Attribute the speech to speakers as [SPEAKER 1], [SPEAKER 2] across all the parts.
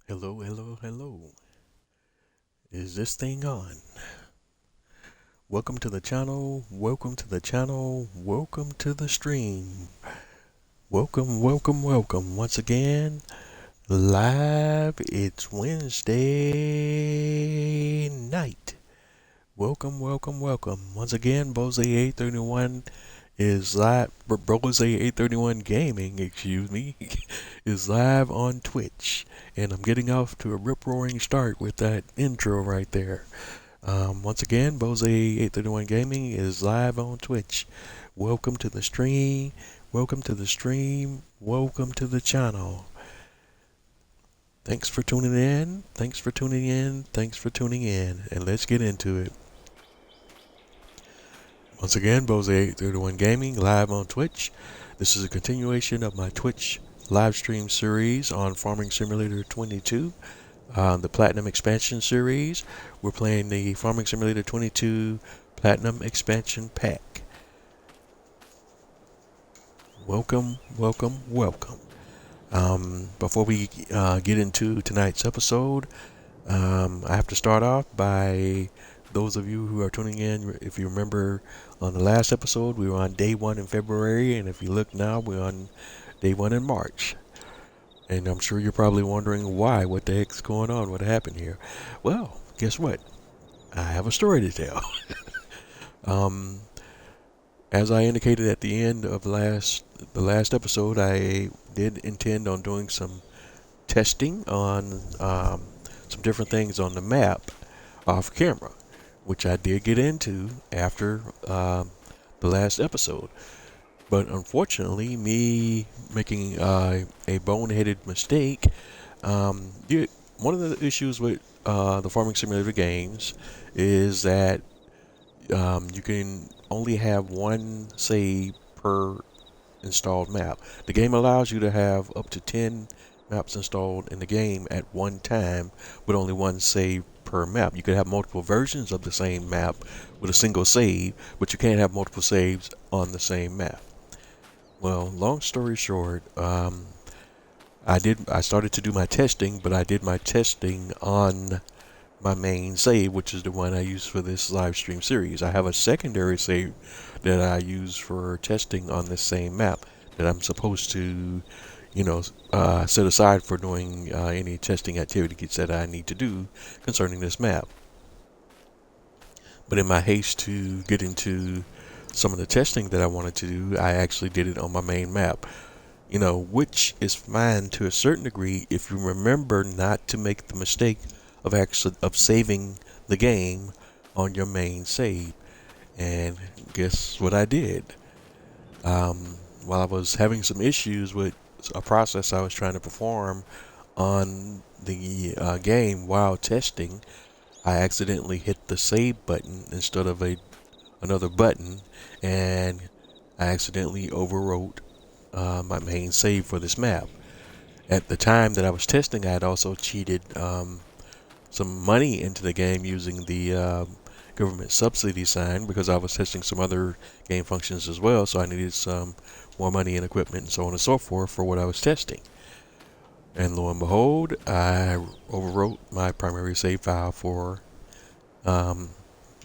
[SPEAKER 1] Hello, hello, hello. Is this thing on? Welcome to the channel. Welcome to the channel. Welcome to the stream. Welcome, welcome, welcome. Once again, live. It's Wednesday night. Welcome, welcome, welcome. Once again, Bose831 is live. Bose831 Gaming, excuse me, is live on Twitch. And I'm getting off to a rip-roaring start with that intro right there. Once again, Bose831 Gaming is live on Twitch. Welcome to the stream. Welcome to the stream. Welcome to the channel. Thanks for tuning in. Thanks for tuning in. Thanks for tuning in. And let's get into it. Once again, Bose831 Gaming live on Twitch. This is a continuation of my Twitch live stream series on Farming Simulator 22. The Platinum Expansion series. We're playing the Farming Simulator 22 Platinum Expansion Pack. Welcome, welcome, welcome. Before we get into tonight's episode, I have to start off by those of you who are tuning in. If you remember on the last episode, we were on day 1 in February, and if you look now, we're on day 1 in March. And I'm sure you're probably wondering why, what the heck's going on, what happened here. Well, guess what? I have a story to tell. As I indicated at the end of the last episode, I did intend on doing some testing on some different things on the map off camera, which I did get into after the last episode. But unfortunately, me making a boneheaded mistake, one of the issues with the Farming Simulator games is that you can only have one save per installed map. The game allows you to have up to 10 maps installed in the game at one time, but only one save per map. You could have multiple versions of the same map with a single save, but you can't have multiple saves on the same map. Well, long story short, I started to do my testing, but I did my testing on my main save, which is the one I use for this live stream series. I have a secondary save that I use for testing on this same map that I'm supposed to, set aside for doing any testing activities that I need to do concerning this map. But in my haste to get into some of the testing that I wanted to do, I actually did it on my main map. Which is fine to a certain degree if you remember not to make the mistake of saving the game on your main save. And guess what I did? While I was having some issues with a process I was trying to perform on the game while testing, I accidentally hit the save button instead of another button, and I accidentally overwrote my main save for this map. At the time that I was testing, I had also cheated some money into the game using the government subsidy sign because I was testing some other game functions as well, so I needed some more money and equipment and so on and so forth for what I was testing. And lo and behold, I overwrote my primary save file for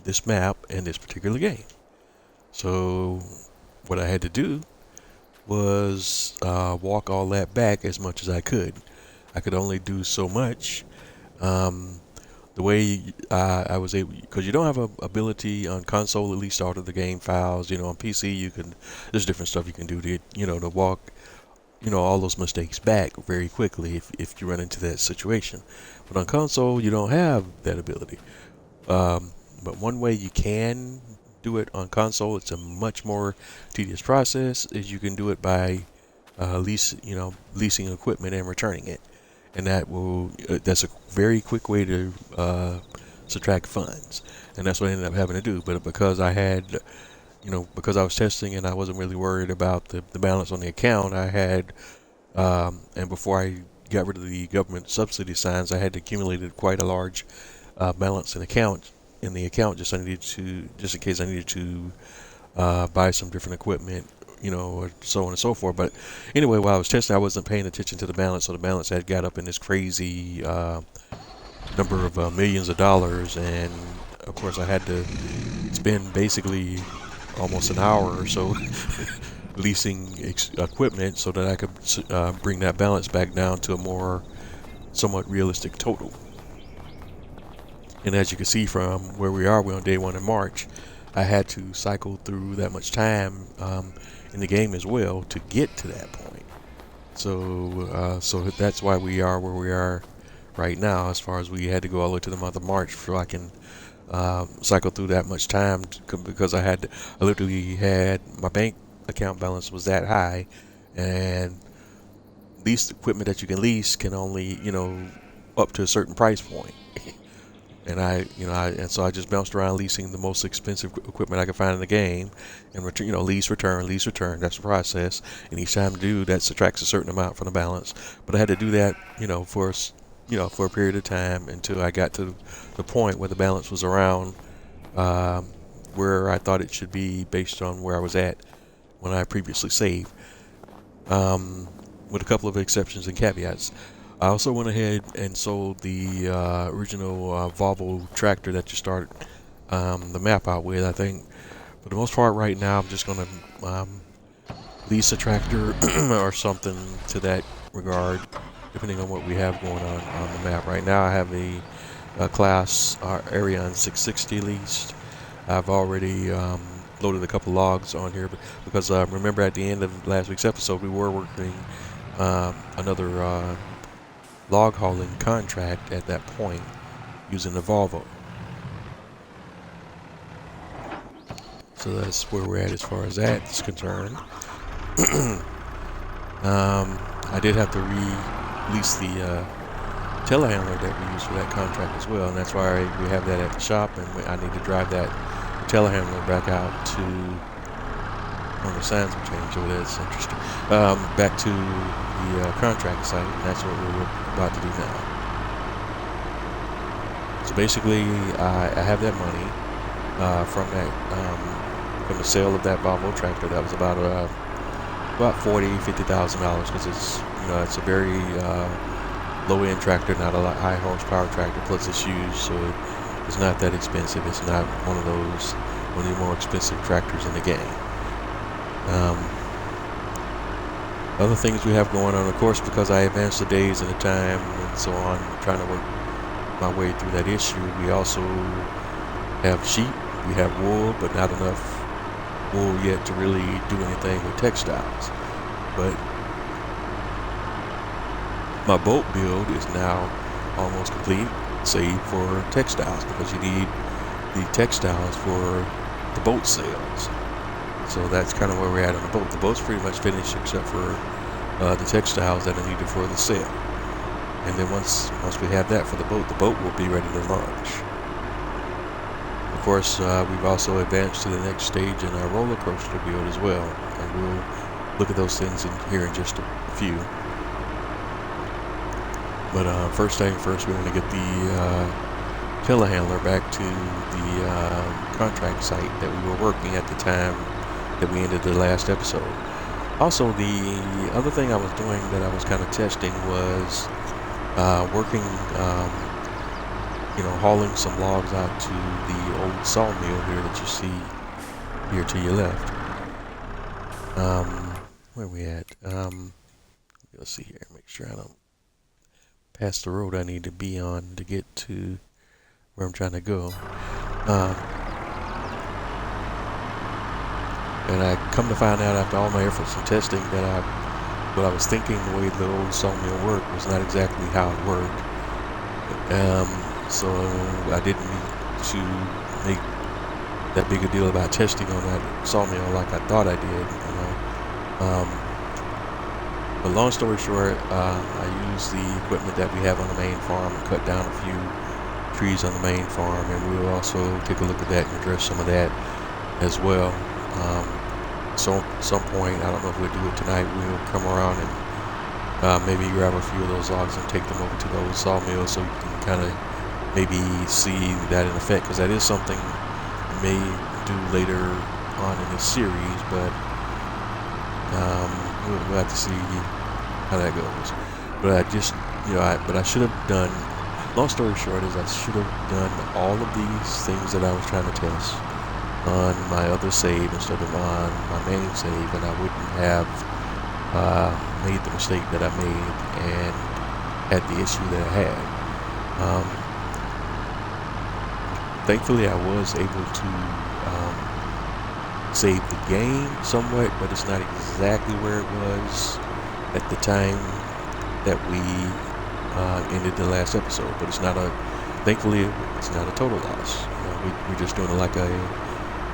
[SPEAKER 1] this map and this particular game. So what I had to do was walk all that back as much as I could. I could only do so much. The way I was able, because you don't have a ability on console at least to alter the game files. On PC you can. There's different stuff you can do to walk all those mistakes back very quickly if you run into that situation. But on console you don't have that ability. But one way you can do it on console, it's a much more tedious process, is you can do it by leasing equipment and returning it. And that's a very quick way to subtract funds. And that's what I ended up having to do. But because I had, because I was testing and I wasn't really worried about the balance on the account, I had, and before I got rid of the government subsidy signs, I had accumulated quite a large balance in the account just in case I needed to buy some different equipment or so on and so forth. But anyway, while I was testing, I wasn't paying attention to the balance, so the balance had got up in this crazy number of millions of dollars, and of course I had to spend basically almost an hour or so leasing equipment so that I could bring that balance back down to a more somewhat realistic total. And as you can see from where we are, we're on day 1 in March. I had to cycle through that much time in the game as well to get to that point. So that's why we are where we are right now, as far as we had to go all the way to the month of March so I can cycle through that much time, because I literally had my bank account balance was that high, and leased equipment that you can lease can only, up to a certain price point. And and so I just bounced around leasing the most expensive equipment I could find in the game, and return, lease, return, lease, return. That's the process. And each time I do that, subtracts a certain amount from the balance. But I had to do that, for a period of time until I got to the point where the balance was around where I thought it should be based on where I was at when I previously saved. With a couple of exceptions and caveats. I also went ahead and sold the original Volvo tractor that you started the map out with. I think for the most part right now I'm just going to lease a tractor or something to that regard, depending on what we have going on the map. Right now I have a class Arion 660 leased. I've already loaded a couple logs on here because remember at the end of last week's episode we were working another log hauling contract at that point using the Volvo. So that's where we're at as far as that's concerned. I did have to release the telehandler that we used for that contract as well, and that's why we have that at the shop, and I need to drive that telehandler back out to, the signs will change, so that's interesting, back to the contract site, and that's what we're about to do now. So basically I have that money from that from the sale of that Volvo tractor. That was about $50,000, because it's a very low-end tractor, not a lot high horsepower tractor, plus it's used, so it's not that expensive. It's not one of the more expensive tractors in the game. Other things we have going on, of course, because I advanced the days and the time and so on, trying to work my way through that issue. We also have sheep, we have wool, but not enough wool yet to really do anything with textiles. But my boat build is now almost complete, save for textiles, because you need the textiles for the boat sails. So that's kind of where we're at on the boat. The boat's pretty much finished except for the textiles that are needed for the sail. And then once we have that for the boat will be ready to launch. Of course, we've also advanced to the next stage in our roller coaster build as well, and we'll look at those things here in just a few. But first thing first, we want to get the telehandler back to the contract site that we were working at the time that we ended the last episode. Also, the other thing I was doing that I was kind of testing was working, hauling some logs out to the old sawmill here that you see here to your left. Where are we at? Let's see here, make sure I don't pass the road I need to be on to get to where I'm trying to go. And I come to find out after all my efforts and testing that what I was thinking the way the old sawmill worked was not exactly how it worked. So I didn't need to make that big a deal about testing on that sawmill like I thought I did. But long story short, I used the equipment that we have on the main farm and cut down a few trees on the main farm, and we'll also take a look at that and address some of that as well. So at some point, I don't know if we'll do it tonight, we'll come around and maybe grab a few of those logs and take them over to the old sawmill so you can kind of maybe see that in effect, because that is something we may do later on in this series. But we'll have to see how that goes. But I just, but I should have done. Long story short is I should have done all of these things that I was trying to test on my other save instead of on my main save, and I wouldn't have made the mistake that I made and had the issue that I had. Thankfully, I was able to save the game somewhat, but it's not exactly where it was at the time that we ended the last episode. But it's not thankfully, it's not a total loss. We're just doing it like a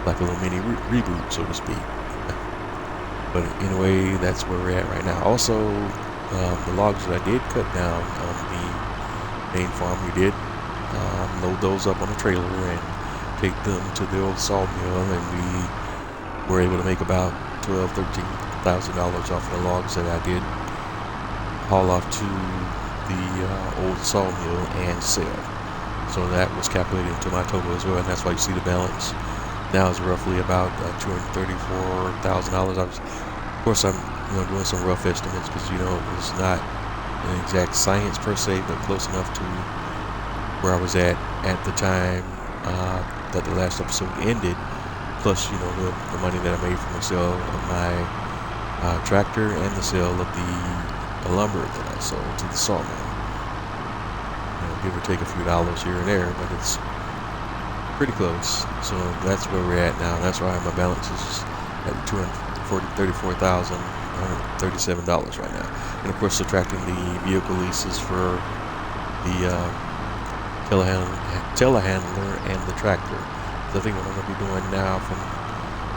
[SPEAKER 1] little mini reboot, so to speak. But anyway, that's where we're at right now. Also, the logs that I did cut down on the main farm, we did load those up on a trailer and take them to the old sawmill, and we were able to make about $12,000-$13,000 off of the logs that I did haul off to the old sawmill and sell. So that was calculated into my total as well, and that's why you see the balance now is roughly about $234,000. Of course, I'm doing some rough estimates because it's not an exact science per se, but close enough to where I was at the time that the last episode ended. Plus, the money that I made from the sale of my tractor and the sale of the lumber that I sold to the sawmill. Give or take a few dollars here and there, but it's pretty close. So that's where we're at now. That's why my balance is at $234,137 right now. And of course, subtracting the vehicle leases for the telehandler and the tractor. So I think what I'm going to be doing now from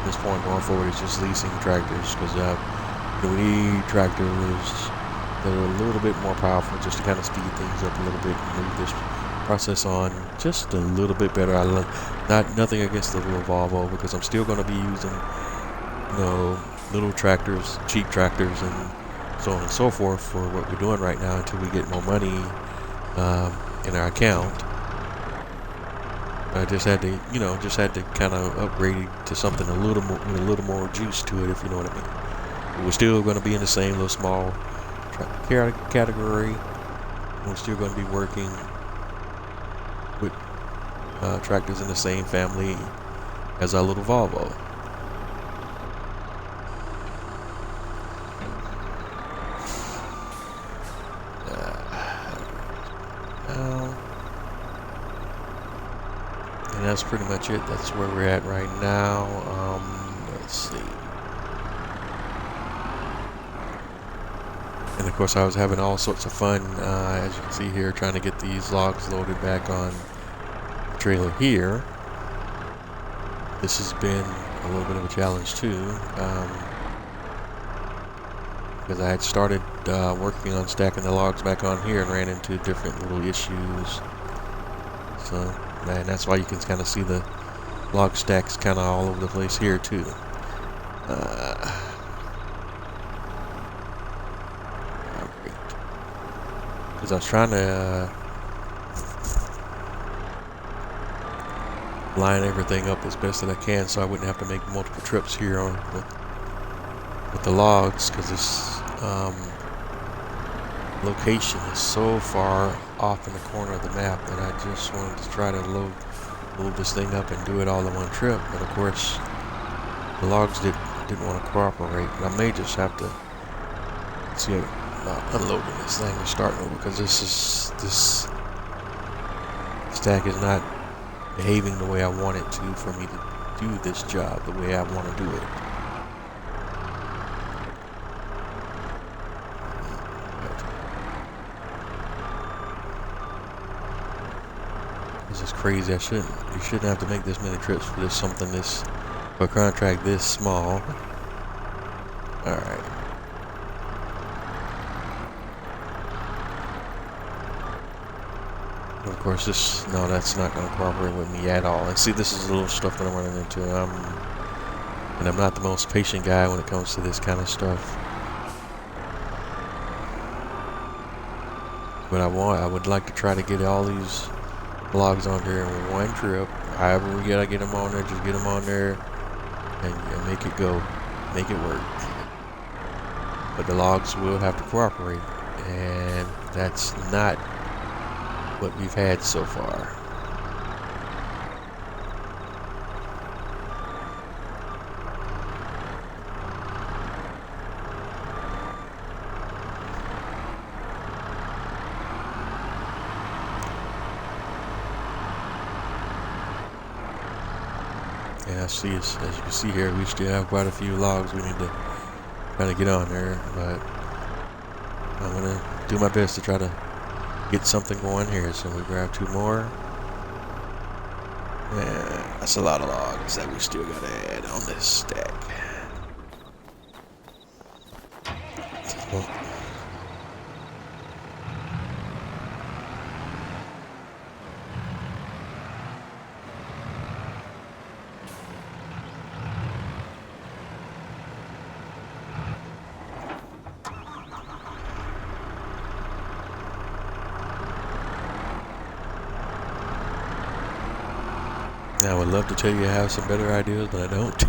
[SPEAKER 1] this point going forward is just leasing tractors, because we need tractors that are a little bit more powerful, just to kind of speed things up a little bit and move this process on just a little bit better. Nothing against the little Volvo, because I'm still going to be using little tractors, cheap tractors, and so on and so forth for what we're doing right now until we get more money in our account. I just had to kind of upgrade to something a little more, with a little more juice to it, if you know what I mean. But we're still going to be in the same little small category. We're still going to be working with tractors in the same family as our little Volvo. And that's pretty much it. That's where we're at right now. Let's see. And of course, I was having all sorts of fun, as you can see here, trying to get these logs loaded back on the trailer here. This has been a little bit of a challenge too, because I had started working on stacking the logs back on here and ran into different little issues. So, and that's why you can kind of see the log stacks kind of all over the place here too. Because I was trying to line everything up as best that I can, so I wouldn't have to make multiple trips here on with the logs, because this location is so far off in the corner of the map that I just wanted to try to load this thing up and do it all in one trip. But of course, the logs didn't want to cooperate, and I may just have to see about unloading this thing and starting over, because this stack is not behaving the way I want it to for me to do this job the way I want to do it. This is crazy. You shouldn't have to make this many trips for for a contract this small. Alright. Of course, that's not going to cooperate with me at all. And see, this is the little stuff that I'm running into. And I'm not the most patient guy when it comes to this kind of stuff. But I would like to try to get all these logs on here in one trip. However we gotta get them on there, just get them on there and make it go, make it work. but the logs will have to cooperate, and that's not what we've had so far. And I see, as you can see here, we still have quite a few logs we need to try to get on there, but I'm gonna do my best to try to get something going here. So we grab 2 more. Yeah, that's a lot of logs that we still gotta add on this stack. So, now I would love to tell you I have some better ideas, but I don't.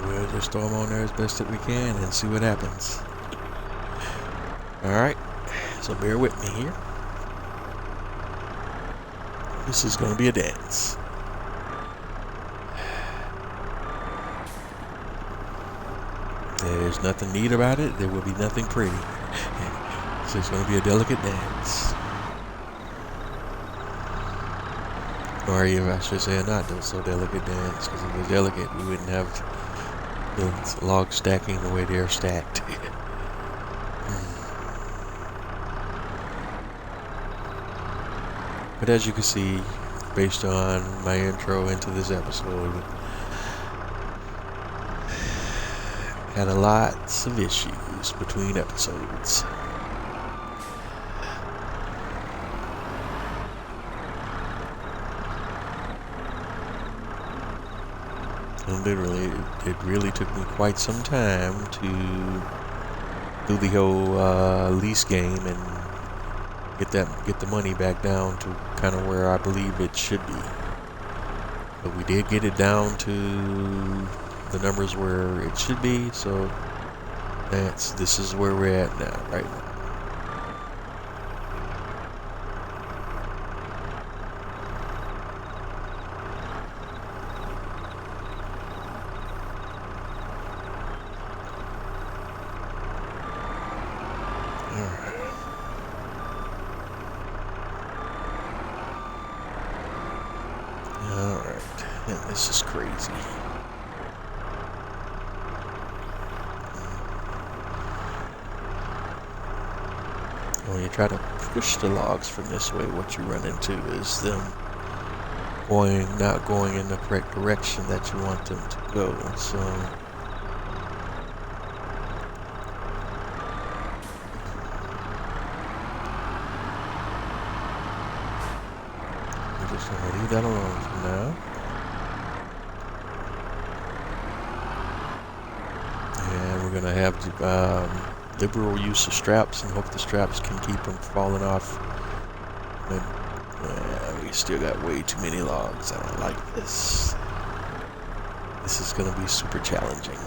[SPEAKER 1] We'll just throw them on there as best that we can and see what happens. Alright, so bear with me here. This is going to be a dance. There's nothing neat about it. There will be nothing pretty. So it's going to be a delicate dance. Or even, I should say, a not so delicate dance. Because if it was delicate, we wouldn't have the logs stacking the way they're stacked. But as you can see, based on my intro into this episode, had a lots of issues between episodes. And literally, it really took me quite some time to do the whole lease game and get the money back down to kind of where I believe it should be. But we did get it down to the numbers where it should be, so this is where we're at now, right now. Alright, and this is crazy. When you try to push the logs from this way, what you run into is them not going in the correct direction that you want them to go. So we're just going to leave that alone for now. And we're going to have liberal use of straps and hope the straps can keep them falling off. But we still got way too many logs. I don't like this. This is going to be super challenging.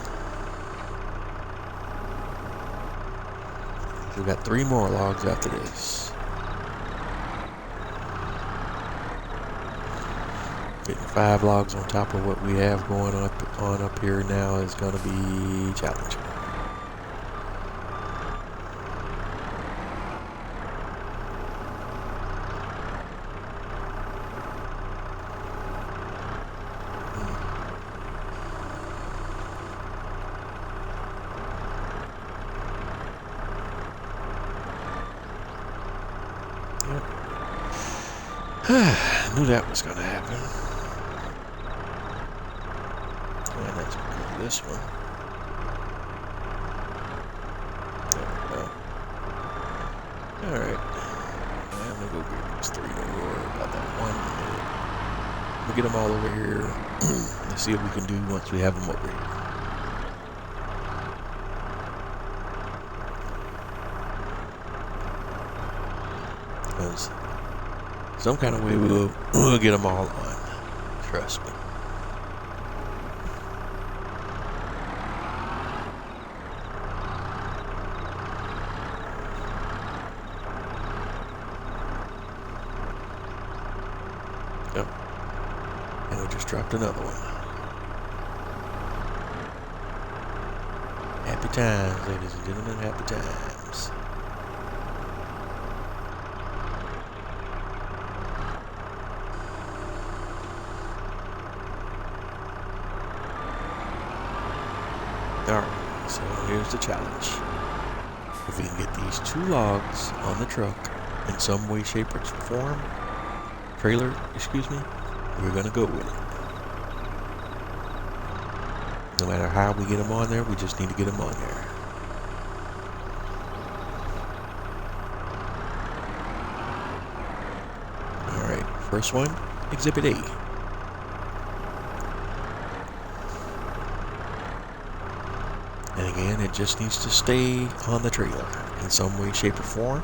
[SPEAKER 1] We've got 3 more logs after this. Getting 5 logs on top of what we have going on up here now is going to be challenging. I knew that was going to happen. And that's because of this one. There we go. Alright. I'm going to go get these 3. Don't worry about that one. We'll get them all over here. Let's see what we can do once we have them over here. Some kind of way we'll get them all on. Trust me. Yep. And we just dropped another one. Happy times, ladies and gentlemen, happy times. Alright, so here's the challenge. If we can get these 2 logs on the truck in some way, shape, or form, trailer, excuse me, we're gonna go with it. No matter how we get them on there, we just need to get them on there. Alright, first one, Exhibit A. And again, it just needs to stay on the trailer in some way, shape, or form.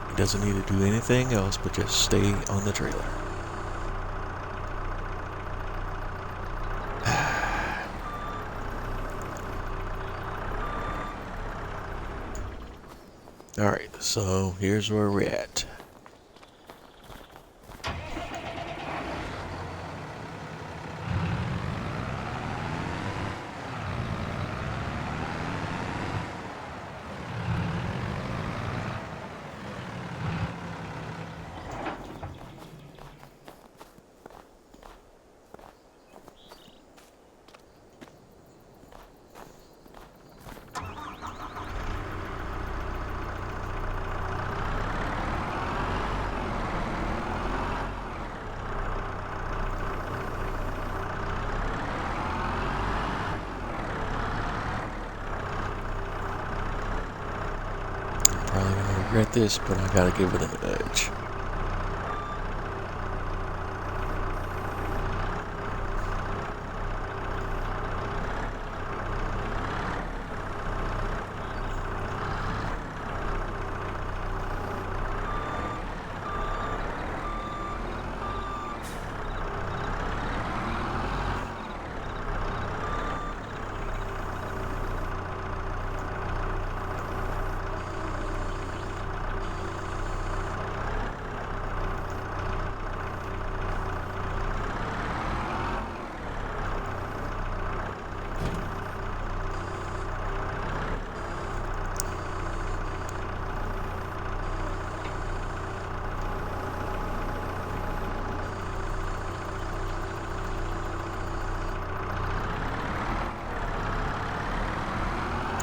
[SPEAKER 1] It doesn't need to do anything else but just stay on the trailer. Alright, so here's where we're at. Probably gonna regret this, but I gotta give it an edge.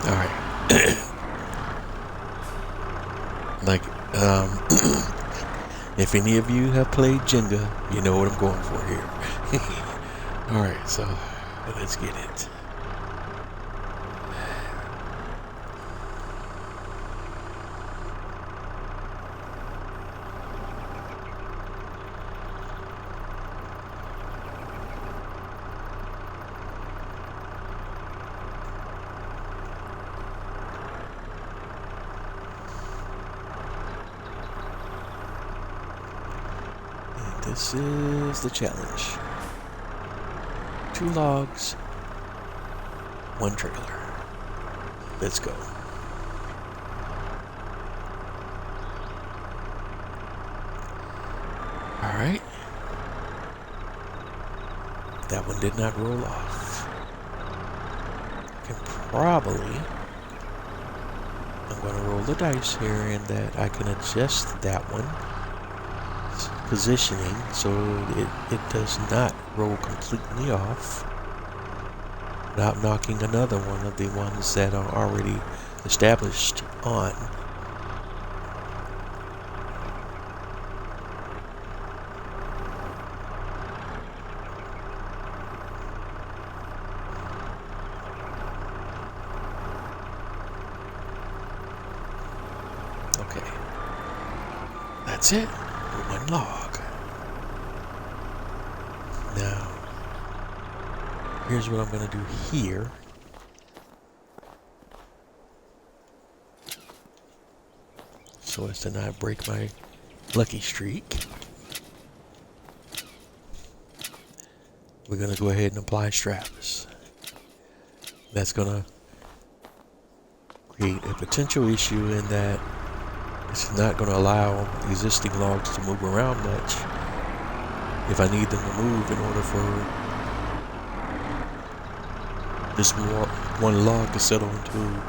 [SPEAKER 1] Alright. Like, if any of you have played Jenga, you know what I'm going for here. Alright, so let's get it. This is the challenge. 2 logs, 1 trailer. Let's go. Alright. That one did not roll off. I can probably... I'm going to roll the dice here and that I can adjust that one. Positioning so it does not roll completely off without knocking another one of the ones that are already established on. Okay, that's it. 1 log. Now, here's what I'm going to do here. so as to not break my lucky streak. We're going to go ahead and apply straps. That's going to create a potential issue in that it's not going to allow existing logs to move around much if I need them to move in order for this one log to settle into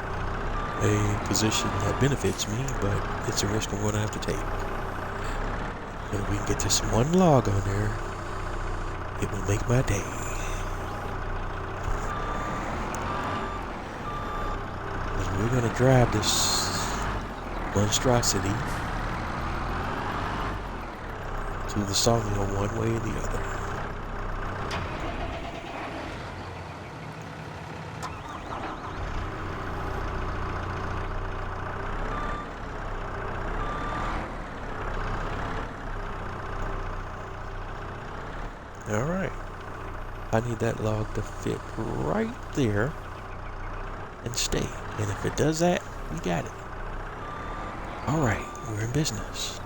[SPEAKER 1] a position that benefits me, but it's a risk I'm going to have to take. But if we can get this one log on there, it will make my day. Because we're going to drive this monstrosity to the sawmill one way or the other. Alright, I need that log to fit right there and stay. And if it does that, we got it. Alright, we're in business.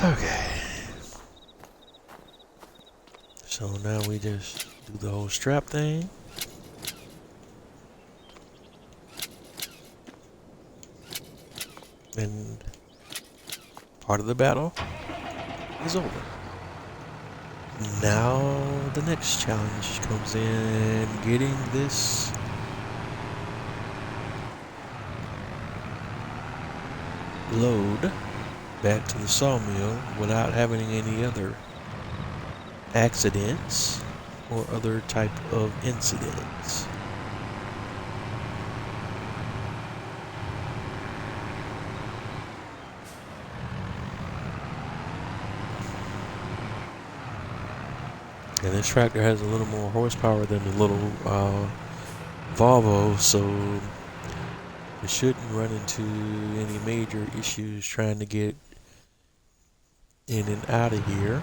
[SPEAKER 1] Okay. So now we just do the whole strap thing. And part of the battle is over. Now the next challenge comes in getting this load back to the sawmill without having any other accidents or other type of incidents. And this tractor has a little more horsepower than the little Volvo, so it shouldn't run into any major issues trying to get in and out of here.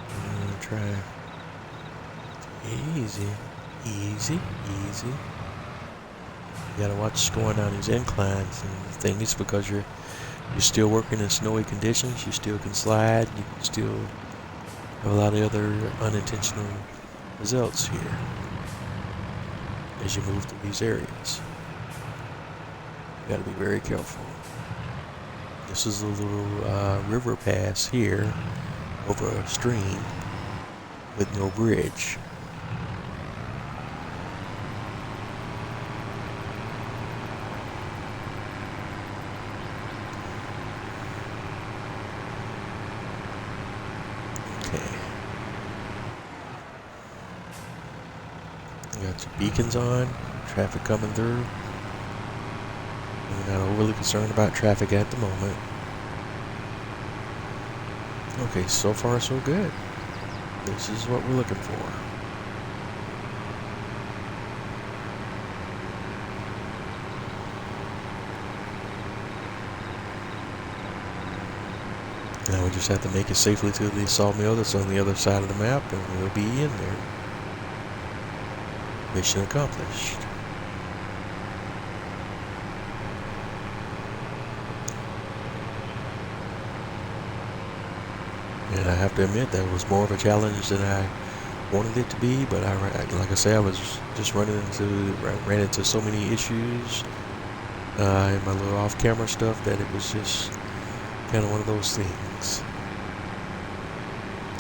[SPEAKER 1] I'm gonna try easy. You gotta watch what's going down these inclines and things because you're still working in snowy conditions. You still can slide. You can still have a lot of other unintentional results here as you move through these areas. You got to be very careful. This is a little river pass here over a stream with no bridge. Got your beacons on, traffic coming through. We're not overly concerned about traffic at the moment. Okay, so far so good. This is what we're looking for. Now we just have to make it safely to the sawmill that's on the other side of the map, and we'll be in there. Mission accomplished. And I have to admit that was more of a challenge than I wanted it to be, but like I say, I was just ran into so many issues in my little off-camera stuff that it was just kind of one of those things.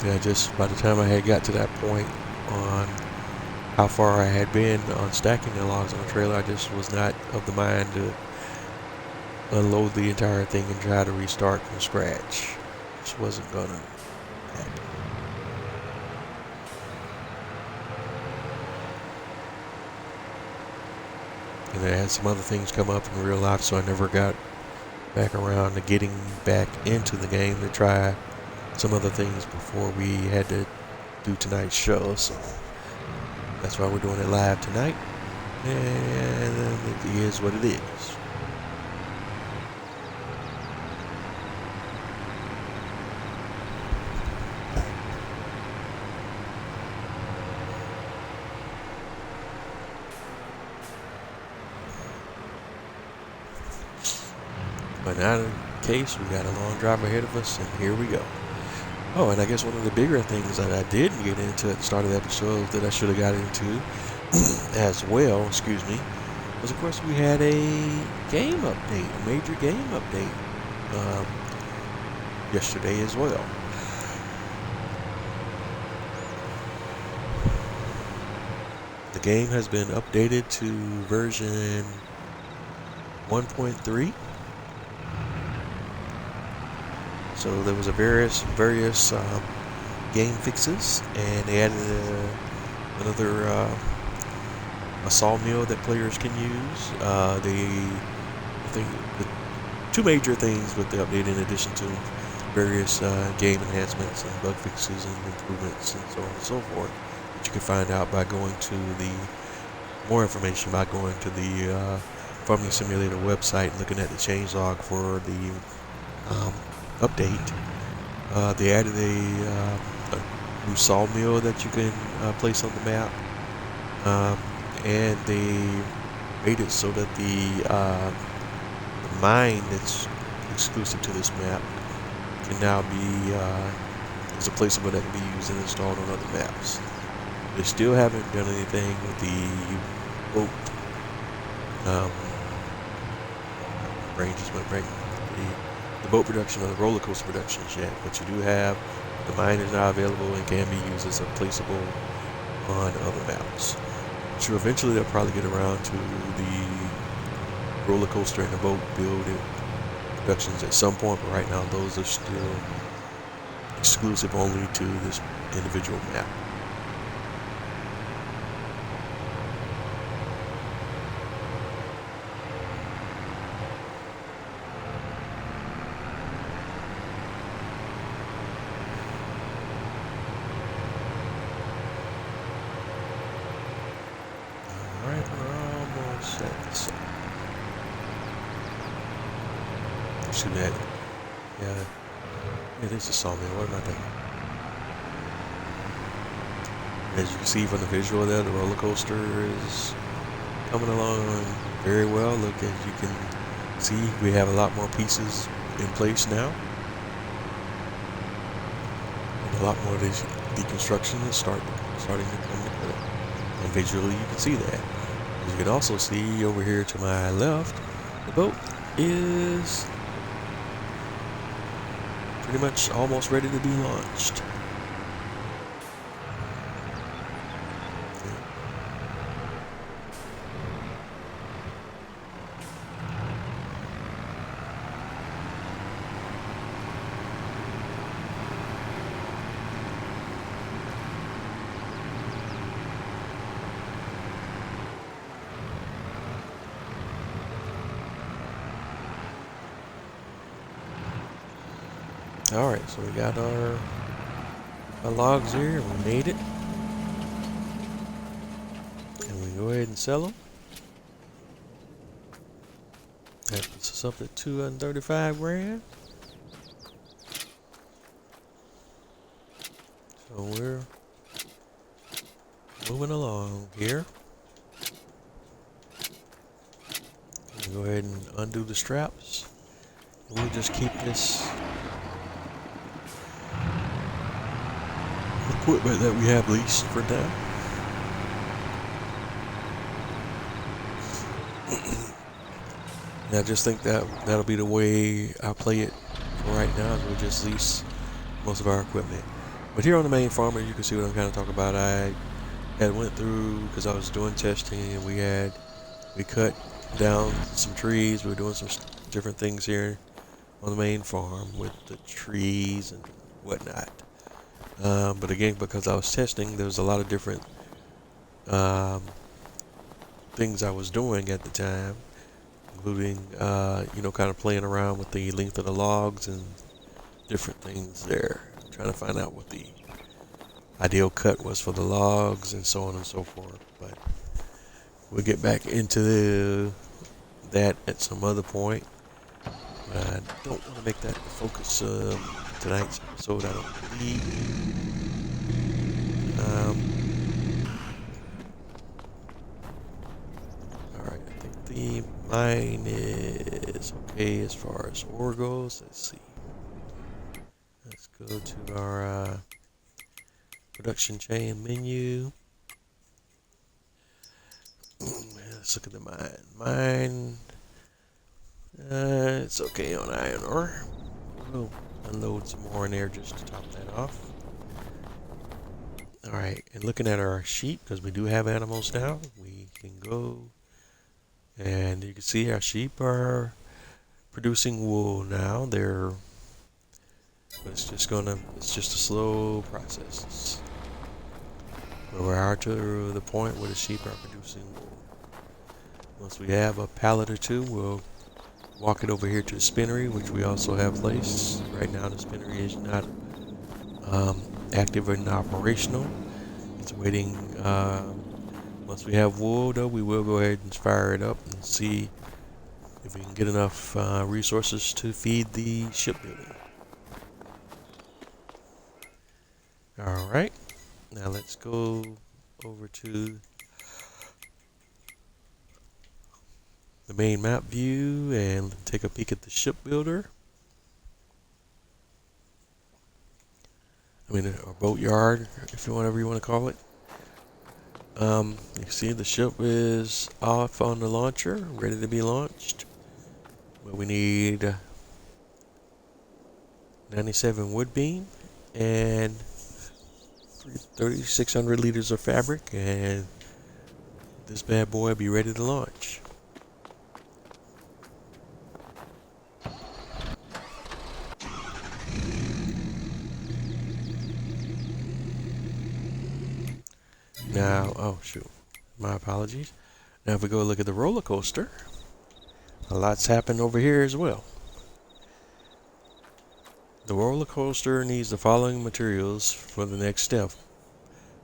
[SPEAKER 1] Yeah, just by the time I had got to that point on how far I had been on stacking the logs on the trailer, I just was not of the mind to unload the entire thing and try to restart from scratch. Just wasn't gonna happen. And I had some other things come up in real life, so I never got back around to getting back into the game to try some other things before we had to do tonight's show. So that's why we're doing it live tonight, and it is what it is. But not in case, we got a long drive ahead of us, and here we go. Oh, and I guess one of the bigger things that I didn't get into at the start of the episode that I should have got into as well, excuse me, was of course we had a game update, a major game update yesterday as well. The game has been updated to version 1.3. So there was a various game fixes, and they added another a sawmill that players can use. I think the two major things with the update, in addition to various game enhancements and bug fixes and improvements and so on and so forth, that you can find out by going to more information by going to the Farming Simulator website and looking at the changelog for the update. They added a new sawmill that you can place on the map, and they made it so that the mine that's exclusive to this map can now be is a placeable that can be used and installed on other maps. They still haven't done anything with the boat. Brain just went break. The boat production or the roller coaster productions yet, but you do have the mine is now available and can be used as a placeable on other maps. So eventually they'll probably get around to the roller coaster and the boat building productions at some point, but right now those are still exclusive only to this individual map. It is a sawmill. What am I thinking? As you can see from the visual there, the roller coaster is coming along very well. Look, as you can see, we have a lot more pieces in place now. And a lot more of the construction is starting to come together. And visually you can see that. As you can also see over here to my left, the boat is pretty much almost ready to be launched. Alright, so we got our logs here, and we made it. And we go ahead and sell them. That puts us up at 235 grand. So we're moving along here. Go ahead and undo the straps. We'll just keep this equipment that we have leased for now. And I just think that'll be the way I play it for right now, is we'll just lease most of our equipment. But here on the main farm, you can see what I'm kind of talking about. I had went through, because I was doing testing, and we cut down some trees. We were doing some different things here on the main farm with the trees and whatnot. But again, because I was testing, there was a lot of different things I was doing at the time, including kind of playing around with the length of the logs and different things there, trying to find out what the ideal cut was for the logs and so on and so forth. But we'll get back into that at some other point. But I don't want to make that the focus of tonight's episode, I don't believe. Alright, I think maybe mine is okay as far as ore goes. Let's see. Let's go to our production chain menu. Let's look at the mine. Mine, it's okay on iron ore. We'll unload some more in there just to top that off. Alright, and looking at our sheep, because we do have animals now, we can go and you can see our sheep are producing wool now. But it's just a slow process. But we are to the point where the sheep are producing wool. Once we have a pallet or two, we'll walk it over here to the spinnery, which we also have placed. Right now the spinnery is not active and operational. It's waiting. Once we have wool, though, we will go ahead and fire it up and see if we can get enough resources to feed the shipbuilding. Alright, now let's go over to the main map view and take a peek at the shipbuilder. I mean, or boat yard, if you whatever you want to call it. You see the ship is off on the launcher, ready to be launched. But we need 97 wood beam and 3,600 liters of fabric, and this bad boy will be ready to launch. Now, oh shoot, my apologies. Now if we go look at the roller coaster, a lot's happened over here as well. The roller coaster needs the following materials for the next step.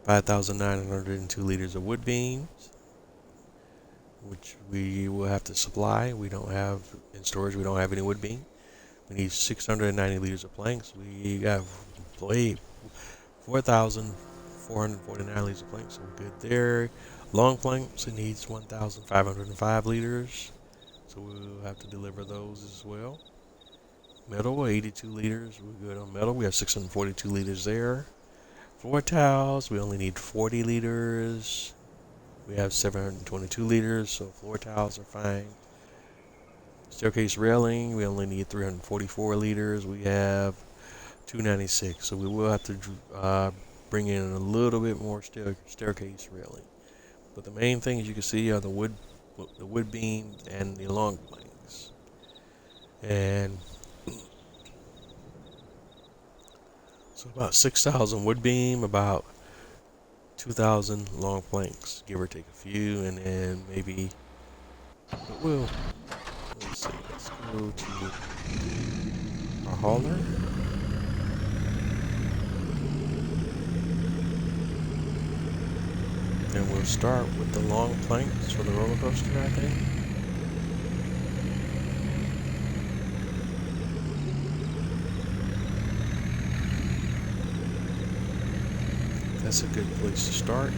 [SPEAKER 1] 5,902 liters of wood beams, which we will have to supply. We don't have in storage. We don't have any wood beam. We need 690 liters of planks. We got 4,449 liters of planks, so we're good there. Long planks, it needs 1,505 liters, so we'll have to deliver those as well. Metal, 82 liters. We're good on metal. We have 642 liters there. Floor tiles, we only need 40 liters. We have 722 liters, so floor tiles are fine. Staircase railing, we only need 344 liters. We have 296, so we will have to bring in a little bit more staircase railing. But the main thing, as you can see, are the wood beam and the long planks. And so about 6,000 wood beam, about 2,000 long planks, give or take a few, and then maybe, but let's see, let's go to our hauler. And we'll start with the long planks for the roller coaster, I think. That's a good place to start.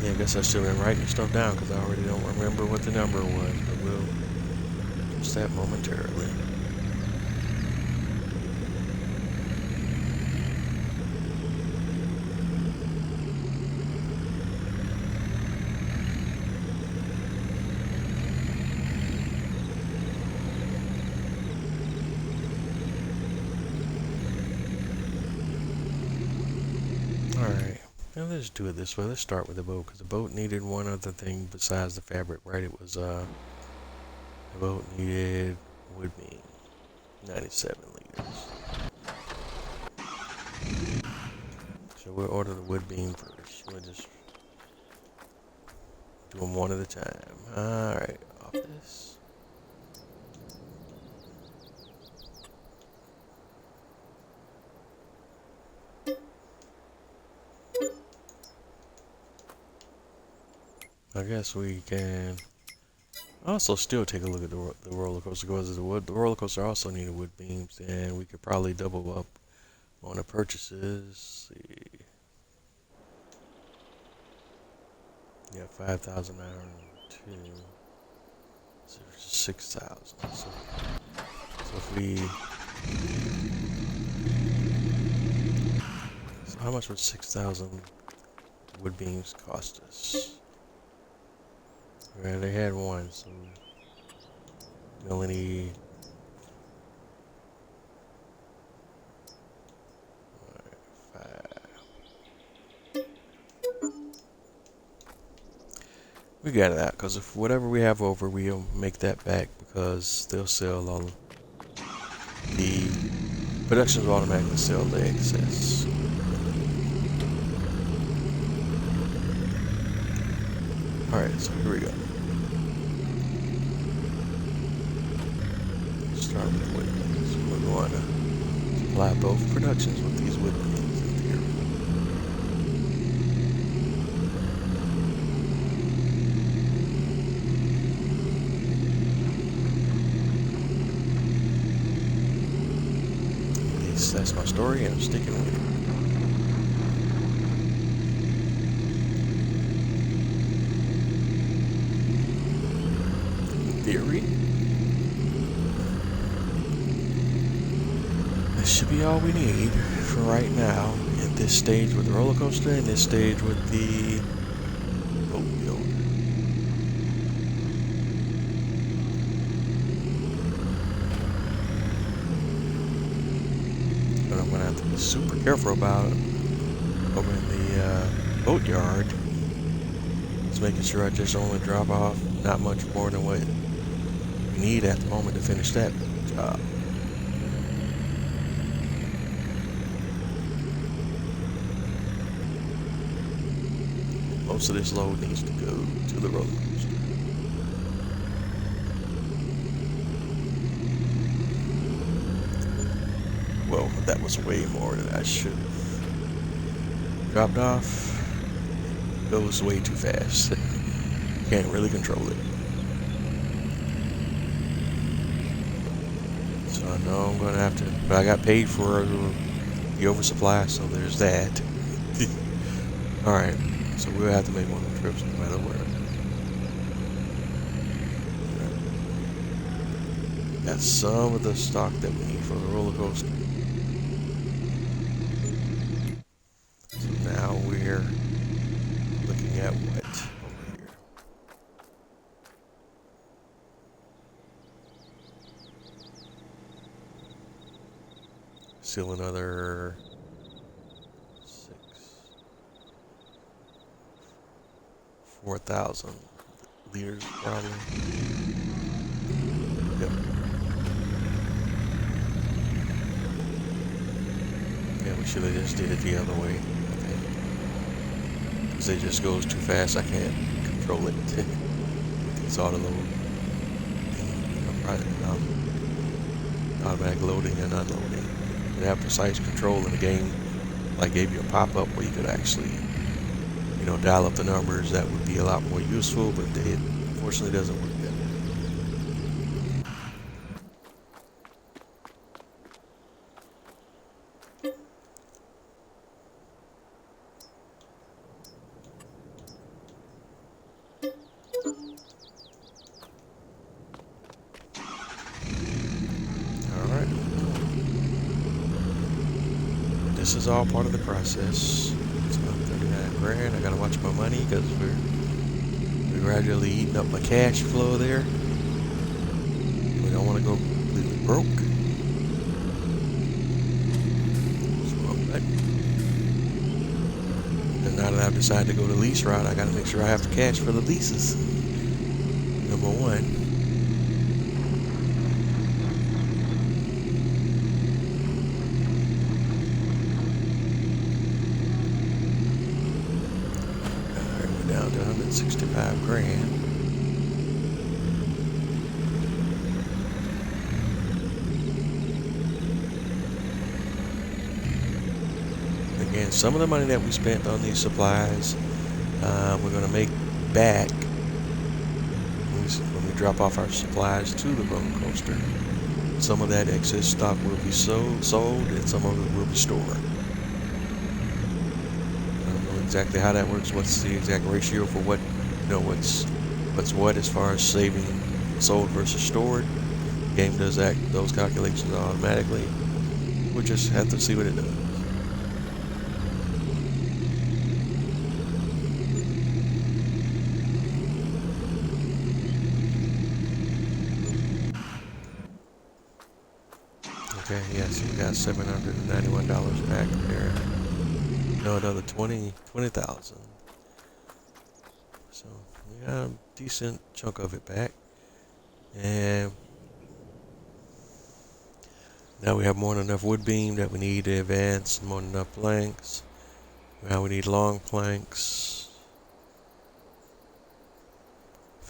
[SPEAKER 1] Yeah, I guess I should have been writing stuff down because I already don't remember what the number was, but we'll just that momentarily. Alright, now let's do it this way. Let's start with the boat, because the boat needed one other thing besides the fabric, right? It was, the boat needed wood beam, 97 liters. So we'll order the wood beam first. We'll just do them one at a time. Alright, off this. I guess we can, Also, still take a look at the roller coaster because the roller coaster also needed wood beams, and we could probably double up on the purchases. Let's see, yeah, 5,902. So 6,000. So if we, so how much would 6,000 wood beams cost us? Well, they had one, so we only need. We got it out because if whatever we have over, we'll make that back because they'll sell all the productions will automatically sell the excess. Alright, so here we go. Start with the wood beams. We're going to supply both productions with these wood beams in theory. That's my story, and I'm sticking with it. In theory, this should be all we need for right now at this stage with the roller coaster and this stage with the boat. But I'm gonna have to be super careful about over in the boatyard. Just making sure I just only drop off not much more than what we need at the moment to finish that job. Most of this load needs to go to the roller coaster. Well, that was way more than I should have dropped off. It goes way too fast. Can't really control it. So I know I'm gonna have to, but I got paid for the oversupply, so there's that. Alright, so we'll have to make one of the trips no matter where. Got some of the stock that we need for the roller coaster. So now we're looking at what over here. Still another 4,000 liters probably. Yep. Yeah, we should have just did it the other way, I think. Because it just goes too fast, I can't control it with these auto load. Automatic loading and unloading. You have precise control in the game, like gave you a pop-up where you could actually, dial up the numbers. That would be a lot more useful, but it unfortunately doesn't work that way. Alright. This is all part of the process. It's about 39 grand. I gotta watch my money because we're gradually eating up my cash flow there. We don't want to go completely broke. And now that I've decided to go the lease route, I gotta make sure I have the cash for the leases. Number one. Down to 165 grand. Again, some of the money that we spent on these supplies, we're going to make back when when we drop off our supplies to the roller coaster, some of that excess stock will be sold, and some of it will be stored. I don't know exactly how that works. What's the exact ratio for what, what's what as far as saving sold versus stored. The game does those calculations automatically. We'll just have to see what it does. Okay, yes, we got $791 back there. No, another 20,000. So we got a decent chunk of it back. And now we have more than enough wood beam that we need to advance, more than enough planks. Now we need long planks.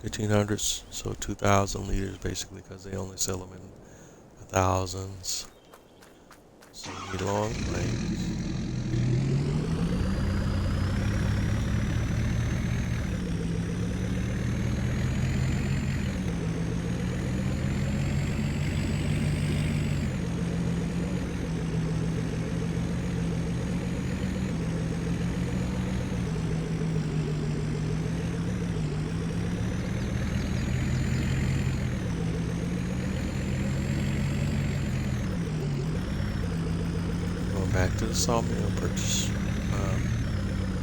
[SPEAKER 1] 1500s, so 2,000 liters basically, because they only sell them in thousands. So we need long planks. Back to the sawmill, purchase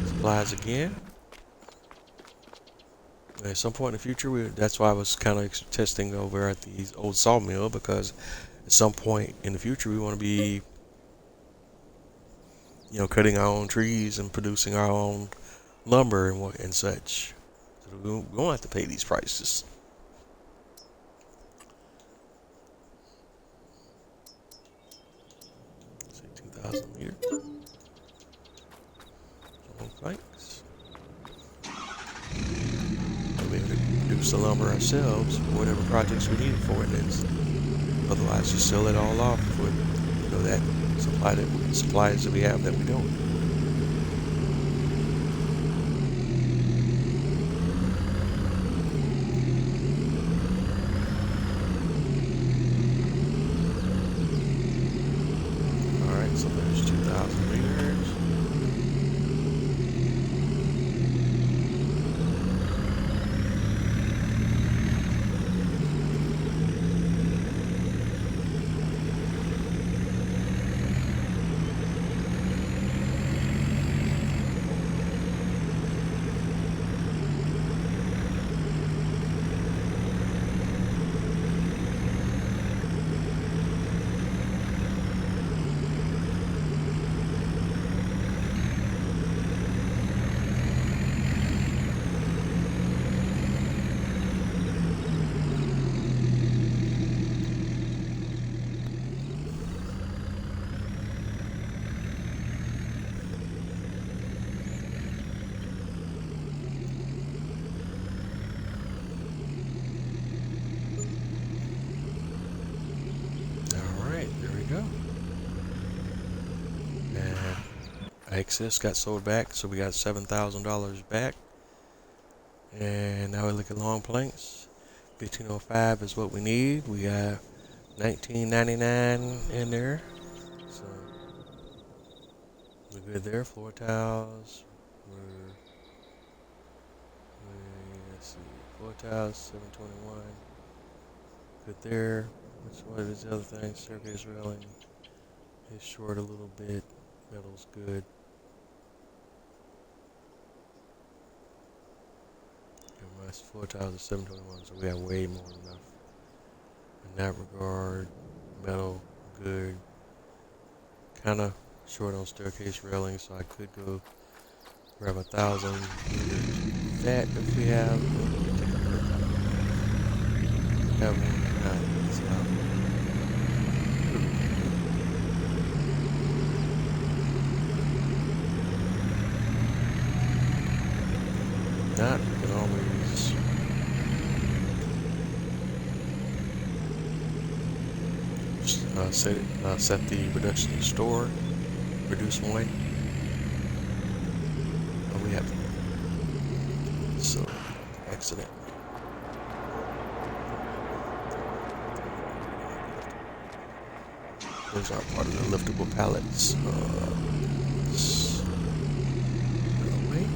[SPEAKER 1] supplies again. At some point in the future, that's why I was kind of testing over at the old sawmill, because at some point in the future we want to be, cutting our own trees and producing our own lumber and such. So we won't have to pay these prices. Say 2,000 liters. Long planks. We'll be able to produce the lumber ourselves for whatever projects we need it for, and then otherwise just sell it all off for that supplies that we have that we don't. Alright, so there's 2,000 liters. XSX got sold back, so we got $7,000 back. And now we look at long planks. 1505 is what we need. We got $19.99 in there, so we're good there. Floor tiles, let's see, floor tiles 721. Good there. What is the other thing? Staircase railing is short a little bit. Metal's good. My floor tiles are 721, so we have way more than enough in that regard. Metal, good. Kind of short on staircase railing, so I could go grab 1,000 liters. That if we have. Take a look. Have one. It's not. We can always set the production to store, produce one. Oh, we have so accident. Those are part of the liftable pallets. Wait.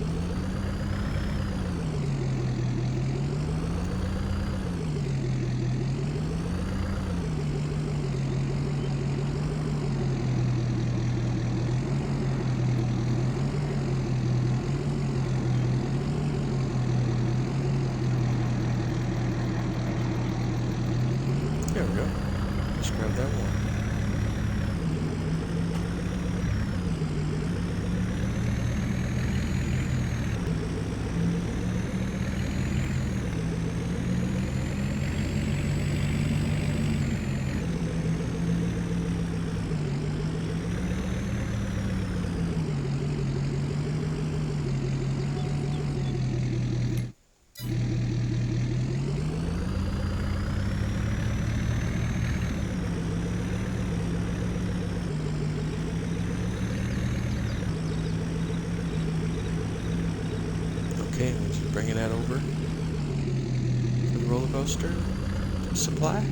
[SPEAKER 1] There we go. Just grab that one. Okay, we're just bringing that over to the roller coaster supply.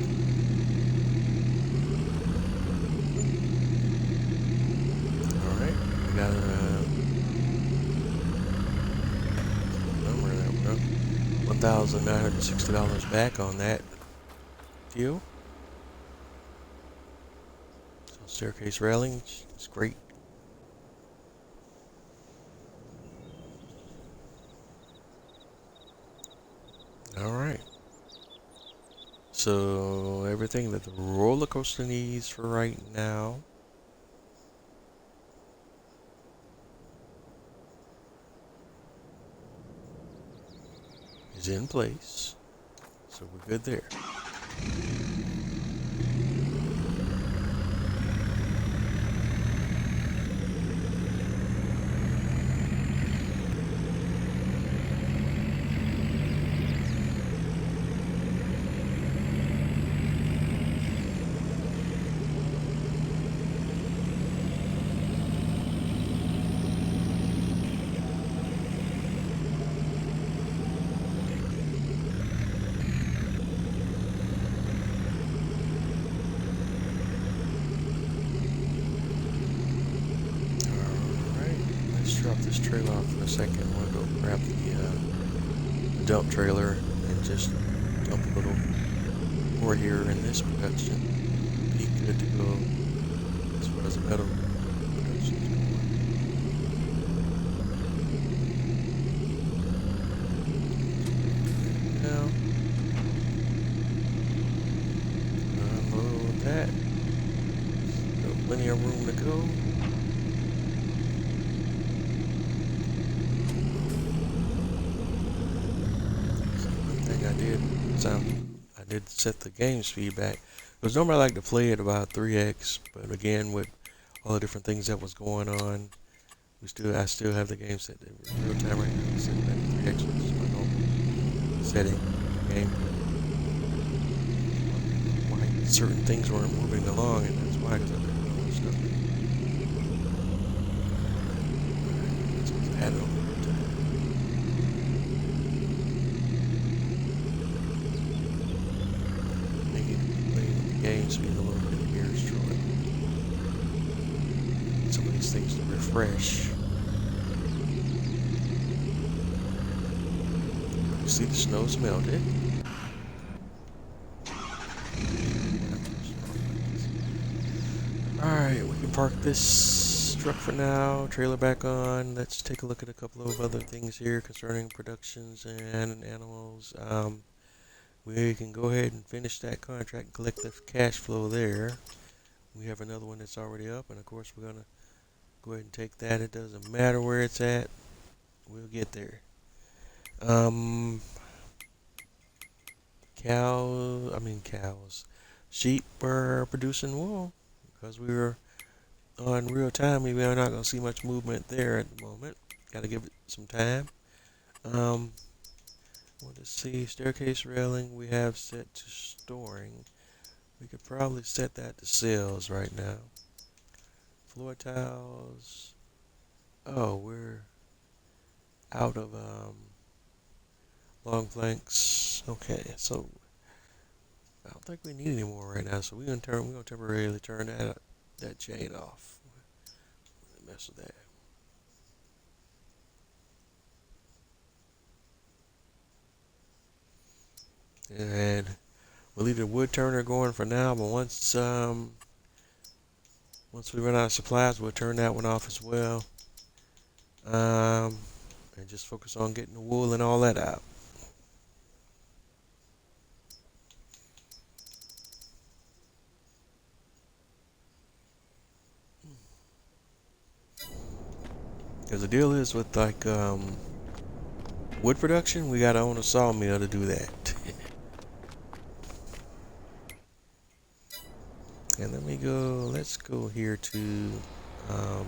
[SPEAKER 1] Alright, we got a number that we're $1,960 back on that deal. So staircase railings, it's great. Alright. So everything that the roller coaster needs for right now is in place. So we're good there. Drop this trailer off for a second. We'll go grab the dump trailer and just dump a little more here in this production. Be good to go as far as the metal production is going. Now, unload that. Got plenty of room to go. I did set the game speed back. Because normally I like to play at about 3x, but again with all the different things that was going on, I still have the game set to real time right now. Set back to 3x, which is my normal setting game. Why certain things weren't moving along, and that's why, because I didn't know all this stuff. Alright, let's add it on. Game speed a little bit here is short. Some of these things to refresh. You see the snow's melted. Alright, we can park this truck for now, trailer back on. Let's take a look at a couple of other things here concerning productions and animals. We can go ahead and finish that contract and collect the cash flow there. We have another one that's already up, and of course we're going to go ahead and take that. It doesn't matter where it's at. We'll get there. Cows. Sheep were producing wool because we were on real time. We are not going to see much movement there at the moment. Got to give it some time. Let's see, staircase railing we have set to storing. We could probably set that to sales right now. Floor tiles. Oh, we're out of long planks. Okay, so I don't think we need any more right now. So we're gonna temporarily turn that that chain off. Mess with that. And we'll leave the wood turner going for now, but once we run out of supplies, we'll turn that one off as well. And just focus on getting the wool and all that out. Because the deal is with like wood production, we gotta own a sawmill to do that. And let's go here to um,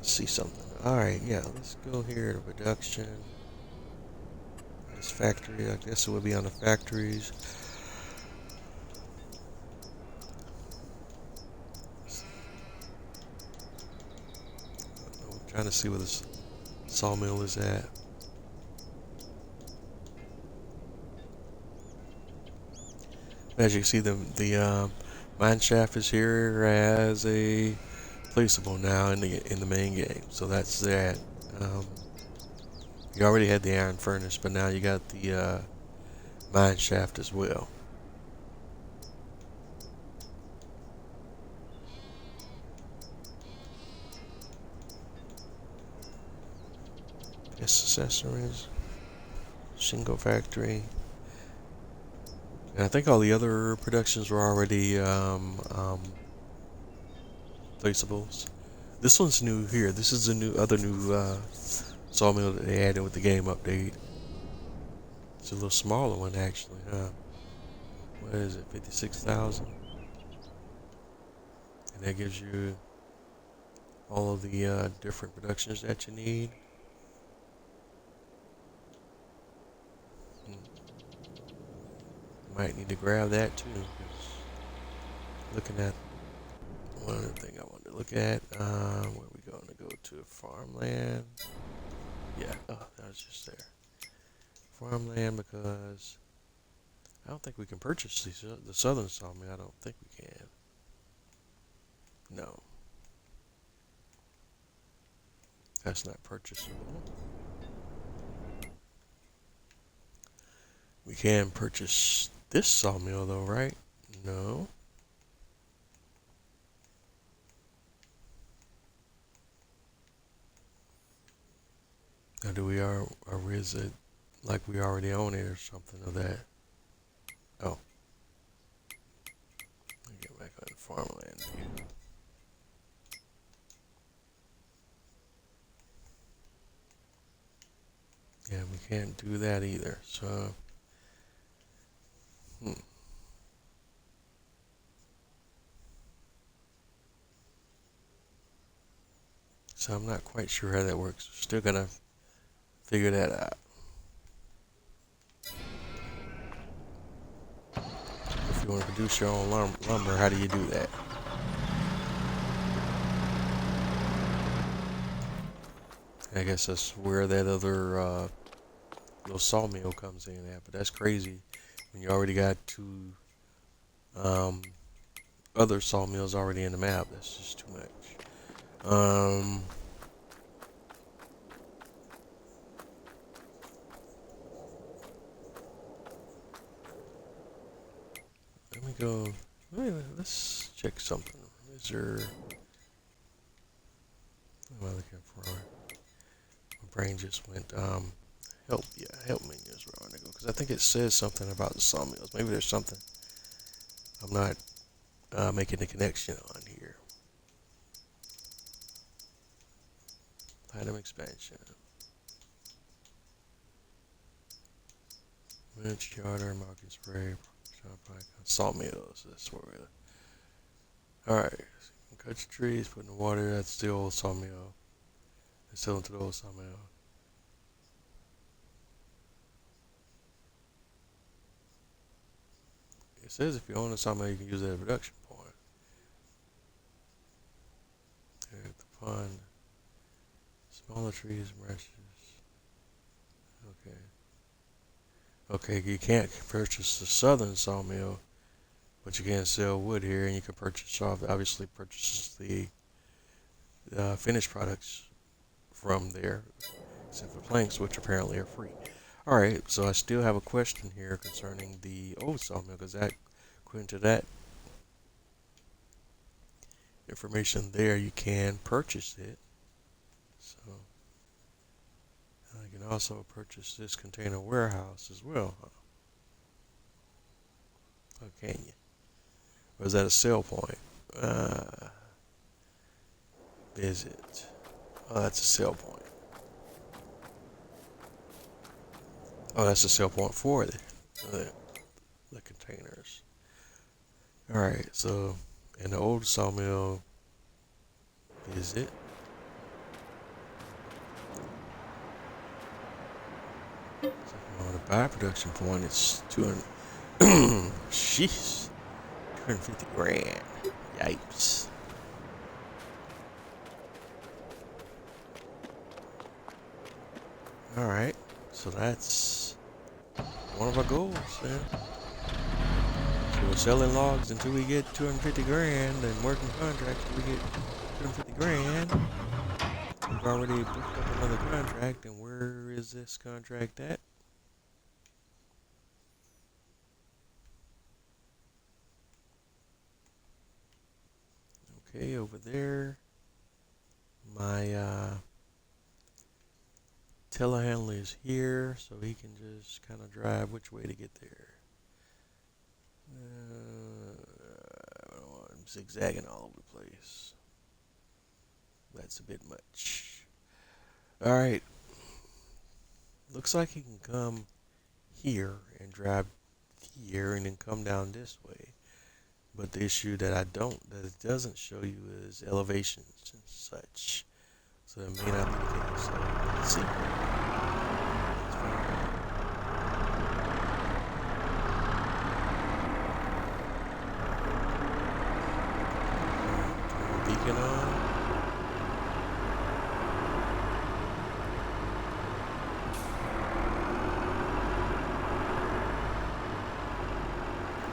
[SPEAKER 1] see something. Alright, yeah, let's go here to production. This factory, I guess it would be on the factories. I'm trying to see where this sawmill is at. As you can see, the mine shaft is here as a placeable now in the main game. So that's that. Um, you already had the iron furnace, but now you got the mine shaft as well. Accessories, shingle factory. And I think all the other productions were already placeables. This one's new here. This is a new sawmill that they added with the game update. It's a little smaller one actually, huh? What is it? 56,000, and that gives you all of the different productions that you need. Might need to grab that too. 'Cause looking at one other thing I wanted to look at. Where we going to go to? Farmland. Yeah. Oh, that was just there. Farmland, because I don't think we can purchase the southern sawmill. I don't think we can. No, that's not purchasable. We can purchase this sawmill though, right? No. Now or is it like we already own it or something of that? Oh, let me get back on farmland view. Yeah, we can't do that either. So, hmm. So I'm not quite sure how that works. Still gonna figure that out. If you want to produce your own lumber, how do you do that? I guess that's where that other little sawmill comes in at. But that's crazy when you already got two um, other sawmills already in the map. That's just too much. Let me go. Let's check something. Is there? What am I looking for? My brain just went. Help. Yeah, help menus where I want to go because I think it says something about the sawmills. Maybe there's something I'm not making the connection on here. Platinum expansion. Minch charter, market spray, sawmills. That's where we're. Alright. Cut your trees, put in the water. That's the old sawmill. It's still into the old sawmill. It says if you own a sawmill, you can use it as a production point. At the pond. Smaller trees, branches. Okay. Okay, you can't purchase the southern sawmill, but you can sell wood here, and you can purchase obviously purchase the finished products from there, except for planks, which apparently are free. All right, so I still have a question here concerning the old sawmill, because that, according to that information there, you can purchase it. So I can also purchase this container warehouse as well. Huh? Oh, can you? Or is that a sell point? Visit. Oh, that's a sell point. Oh, that's a sell point for the containers. All right, so in the old sawmill, visit. So the buy production point, it's 200. Sheesh, 250 grand. Yipes. All right, so that's one of our goals then. So we're selling logs until we get 250 grand, and working contracts until we get 250 grand. We've already booked up another contract, and where is this contract at? Okay, over there. My telehandler is here, so he can just kind of drive which way to get there. I'm zigzagging all over the place. That's a bit much. Alright. Looks like he can come here and drive here and then come down this way. But the issue that that it doesn't show you is elevations and such. So it may not be the case. So let's see. Let's find out. Turn the beacon on.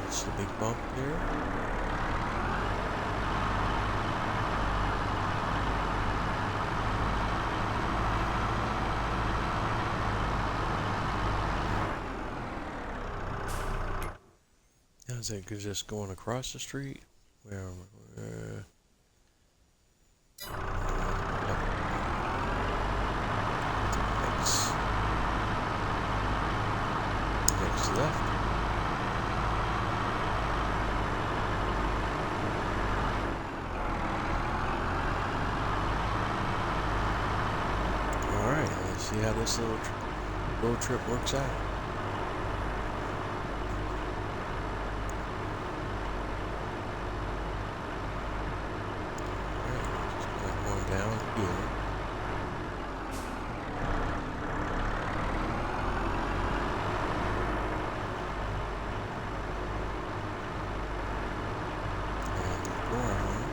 [SPEAKER 1] That's the big bump there. Is it just going across the street? Next left. All right, let's see how this little road trip works out. Down here. And the ground.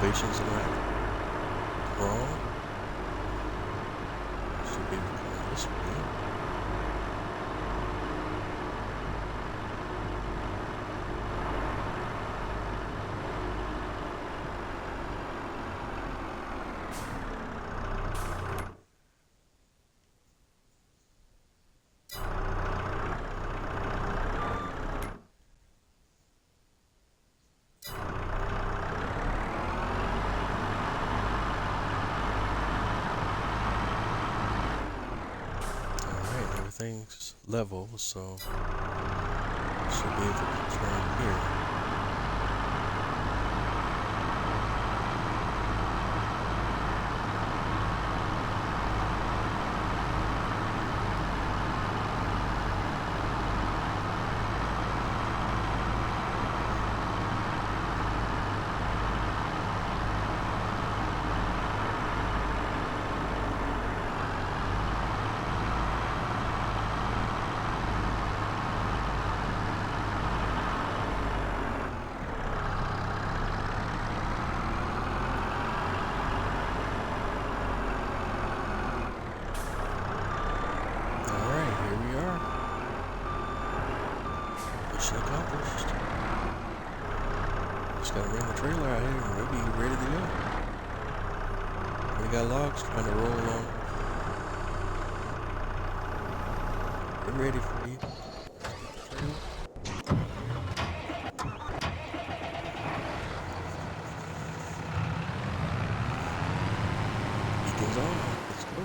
[SPEAKER 1] elevations are not wrong. Should be able to come this way. Everything's level, so I should be able to turn here. Mission accomplished. Just gotta bring the trailer out here and we'll be ready to go. We got logs trying to roll on. We're ready for you. Beacons on. Let's go.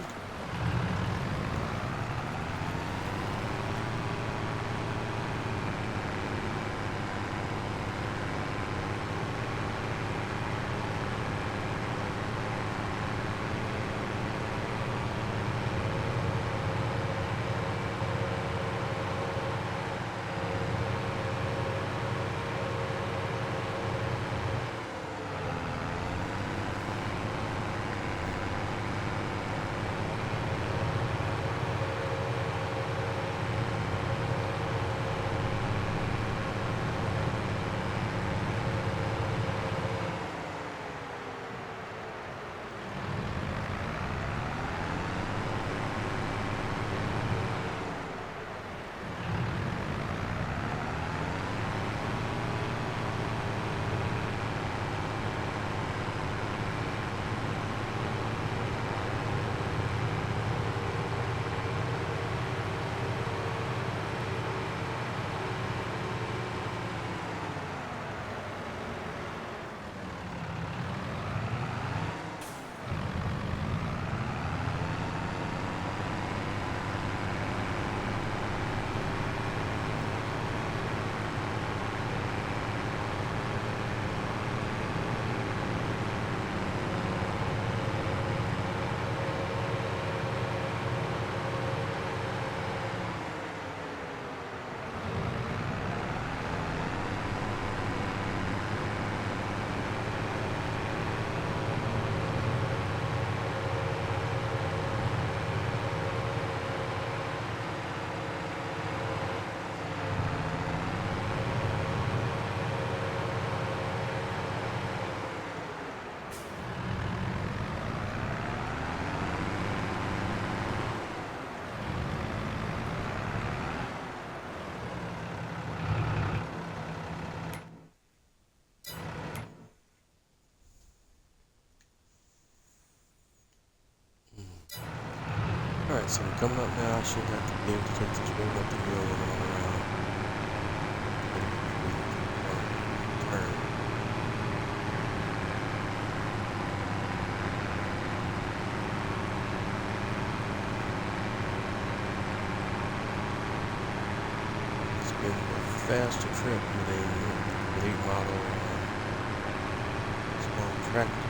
[SPEAKER 1] Alright, so we're coming up now. I should have to be able to take this road up the hill and all around. Turn. It's been a faster trip with a late model small tractor.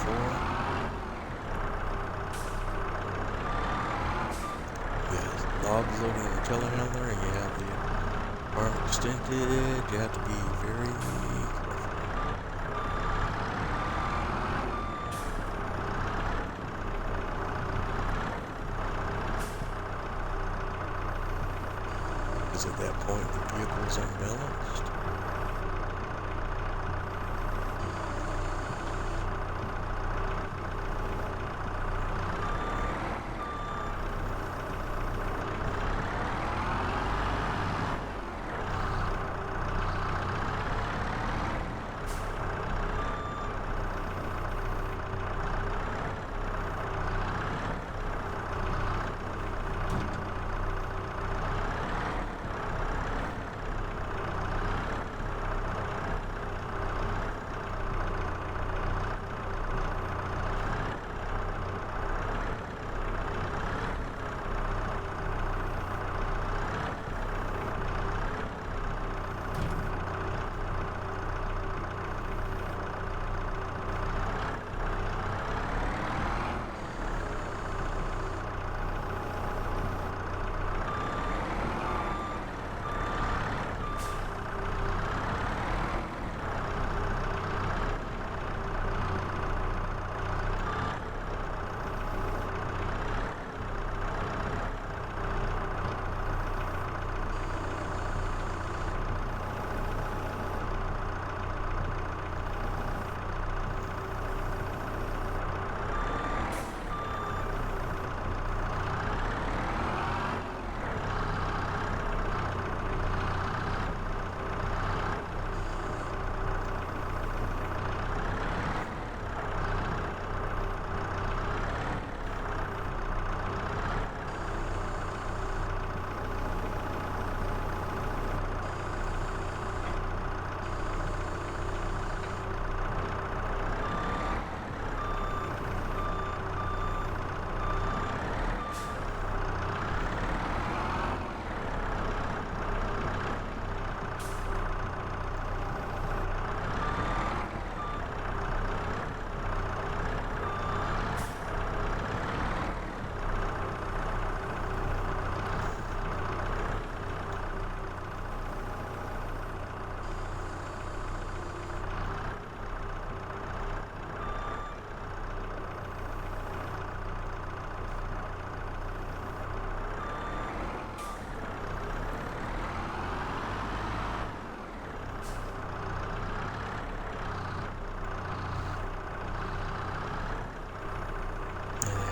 [SPEAKER 1] before. You have logs loaded in the telehandler, and you have the arm extended. You have to be very careful. Because at that point, the vehicle is unbalanced.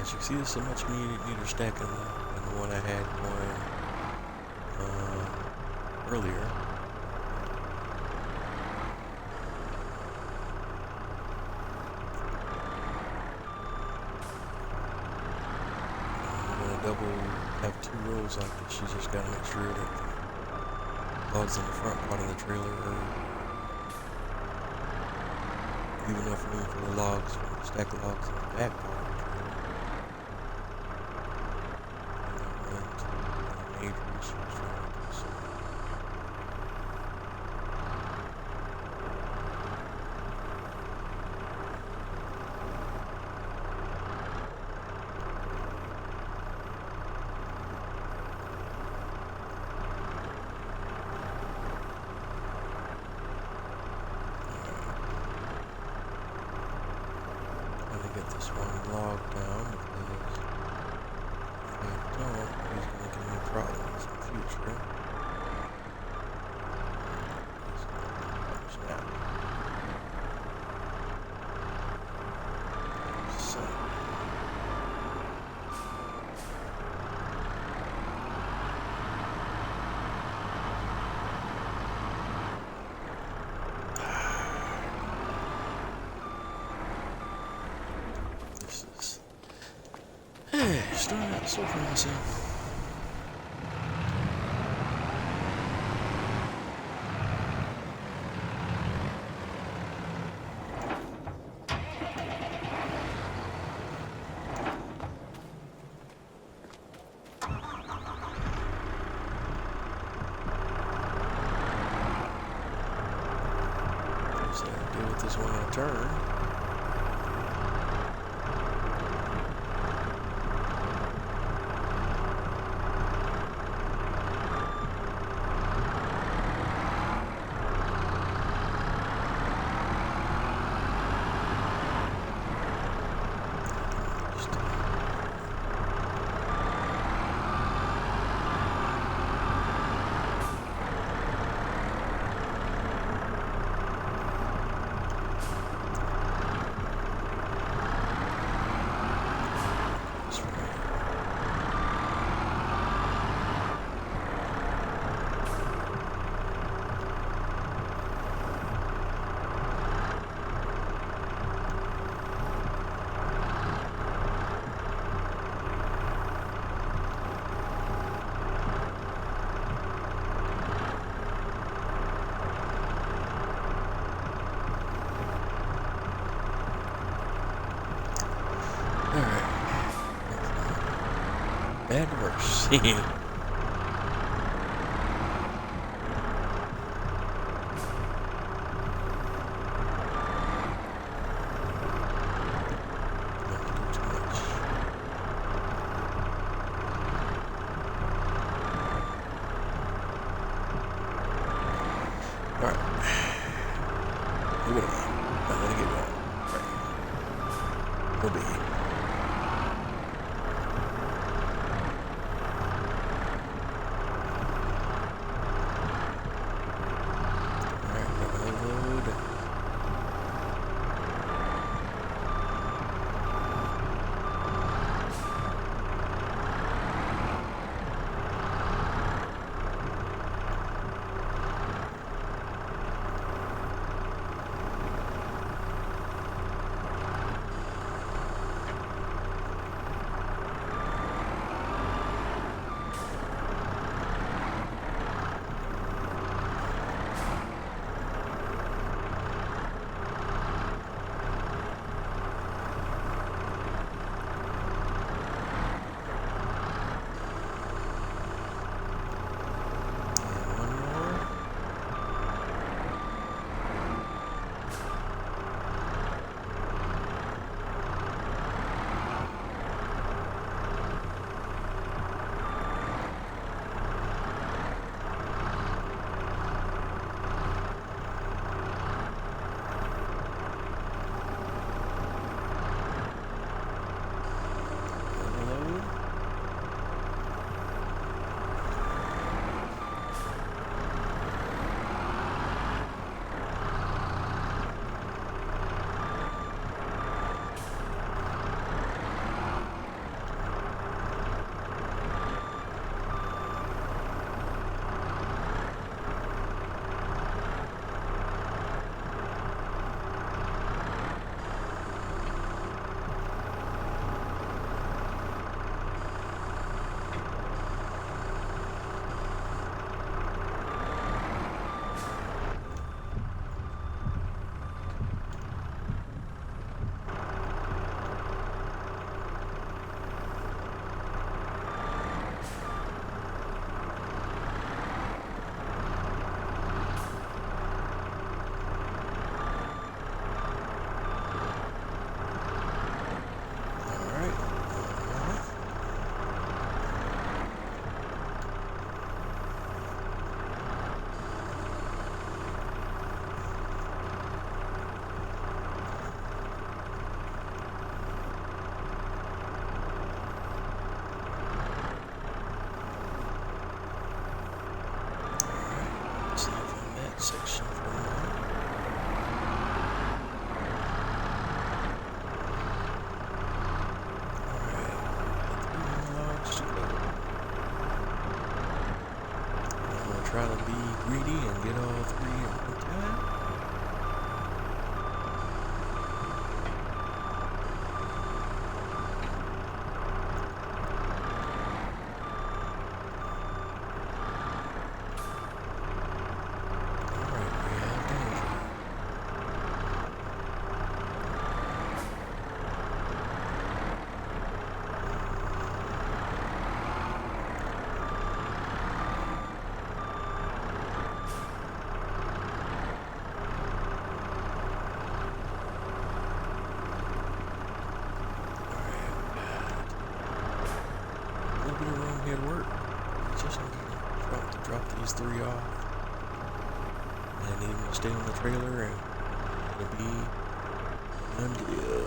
[SPEAKER 1] As you can see, there's so much meter stacking than the one I had going earlier. I'm gonna have 2 rows like this. You just gotta make sure that the logs in the front part of the trailer leave enough room for the logs, stack logs in the back part. Get this one log down, because if I don't, he's going to give me problems in the future. Snap. So. Starting out so for myself. So I deal with this one on a turn. bad to worse. Alright. Look at him. Not gonna get going. Right. We'll be. Alright, load. Section for a moment. Alright, 3 logs to go. I'm gonna try to be greedy and get all 3 at one time. Here to work. Just need to drop these 3 off. And I need them to stay on the trailer and it'll be done deal.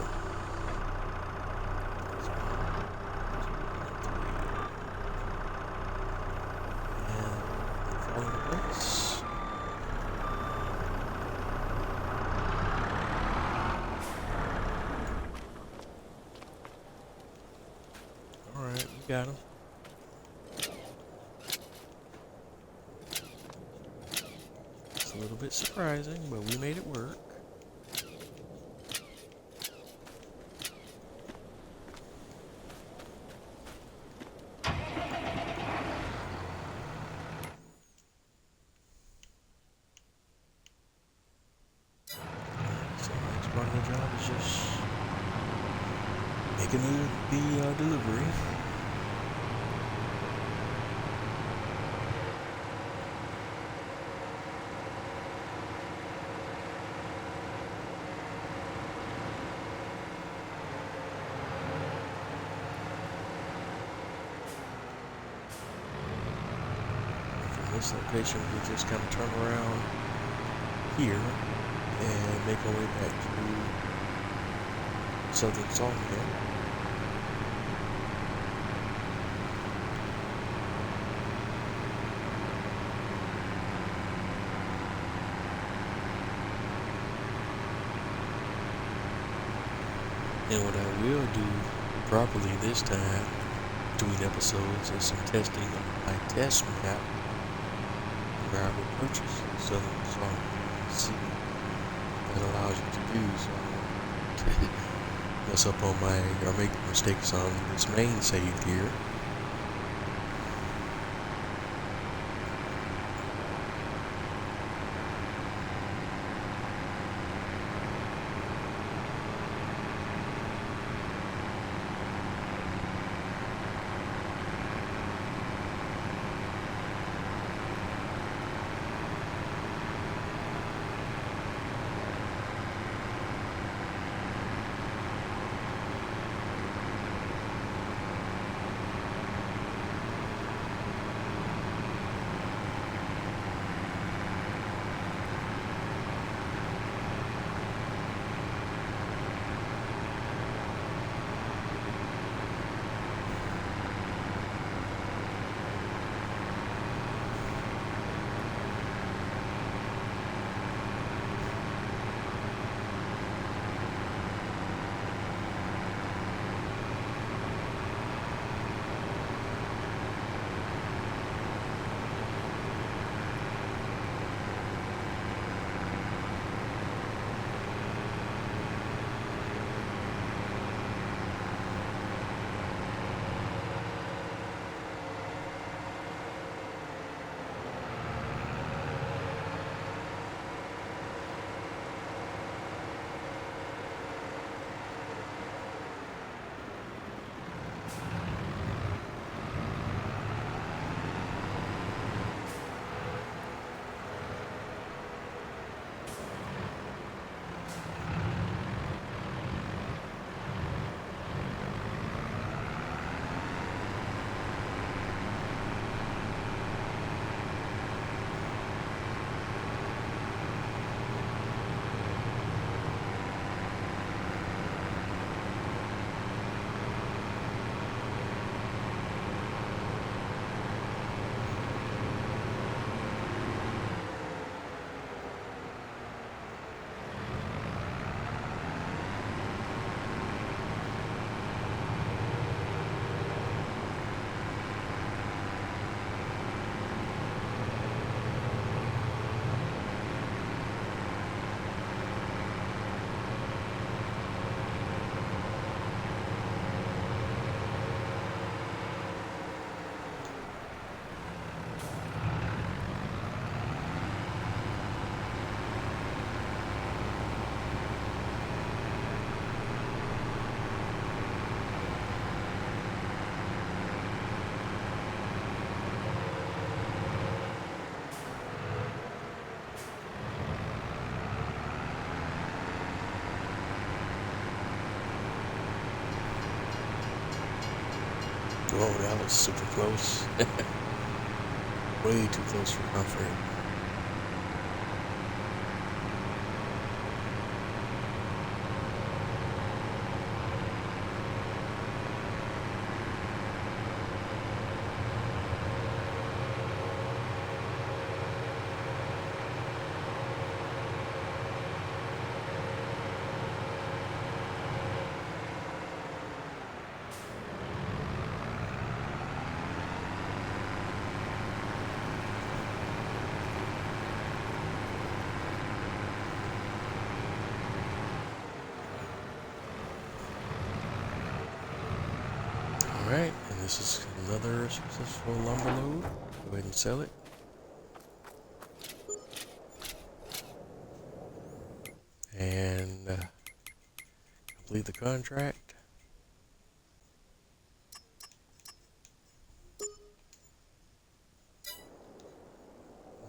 [SPEAKER 1] And fall into place. Alright, we got them. A little bit surprising, but we made it work. So the next part of the job is just making the delivery. this location, we just kind of turn around here and make our way back to Southern Sawmill. And what I will do properly this time between episodes is some testing on my test map where I will purchase Southern Sawmill. See what that allows you to do, so I won't mess up on my or make mistakes on this main save here. Oh, that was super close. Way too close for comfort. Alright, and this is another successful lumber load. Go ahead and sell it. And complete the contract.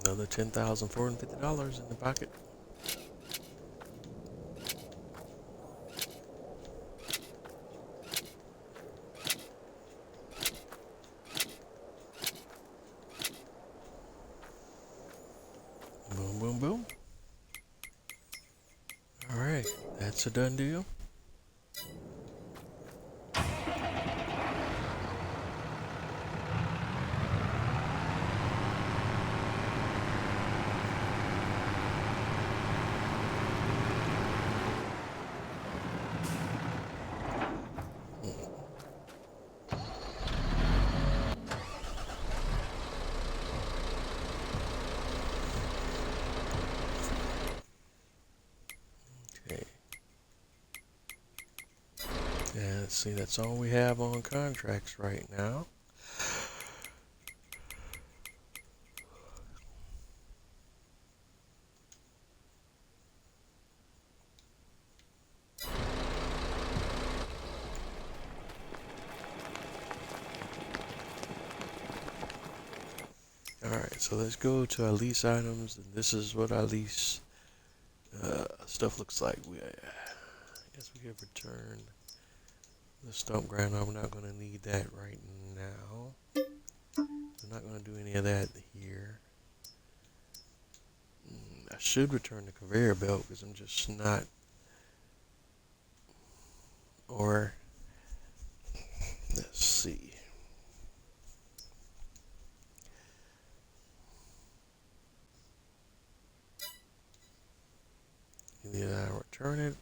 [SPEAKER 1] Another $10,450 in the pocket. Boom, boom, boom. All right, that's a done deal. Okay. Yeah, let's see, that's all we have on contracts right now. Alright, so let's go to our lease items, and this is what our lease stuff looks like. I guess we have returned the stump grinder. I'm not going to need that right now. I'm not going to do any of that here. I should return the conveyor belt because I'm just not, or let's see. Either I return it,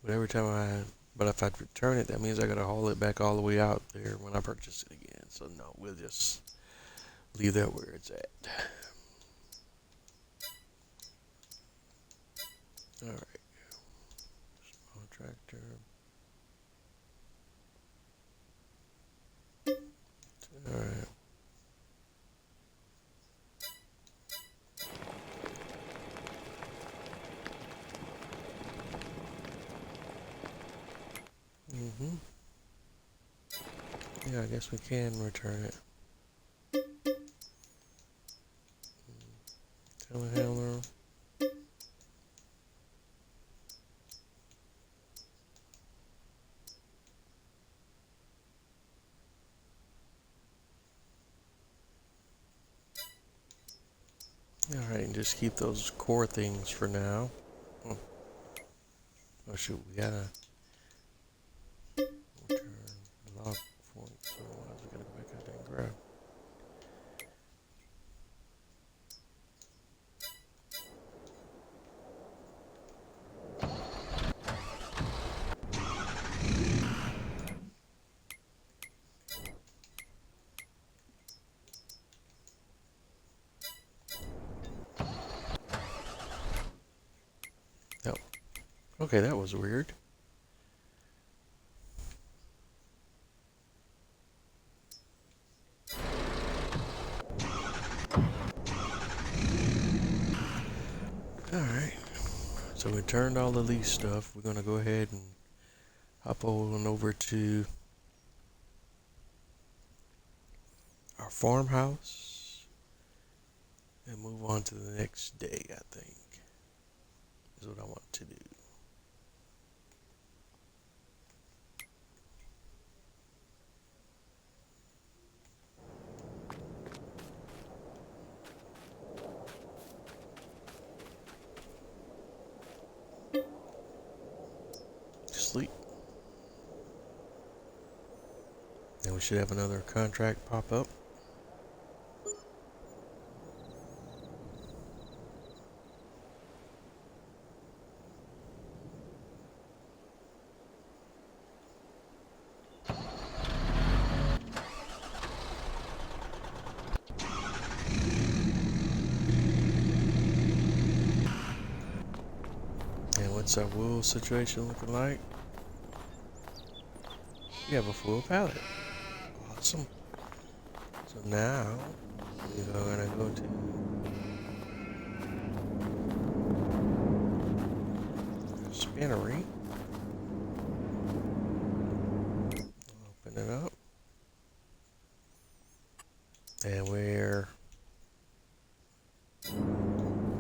[SPEAKER 1] but every time but if I return it, that means I gotta haul it back all the way out there when I purchase it again. So no, we'll just leave that where it's at. All right, small tractor. All right. Yeah, I guess we can return it. Telehandler. All right, and just keep those core things for now. Oh shoot, we gotta return the log form, so I was gonna go back out there and grab. Oh, okay, that was weird. Alright, so we turned all the lease stuff. We're gonna go ahead and hop on over to our farmhouse and move on to the next day, I think, is what I want to do. Sleep. And we should have another contract pop up. And what's our wool situation looking like? We have a full pallet. Awesome. So now we're gonna go to the spinnery. Open it up. And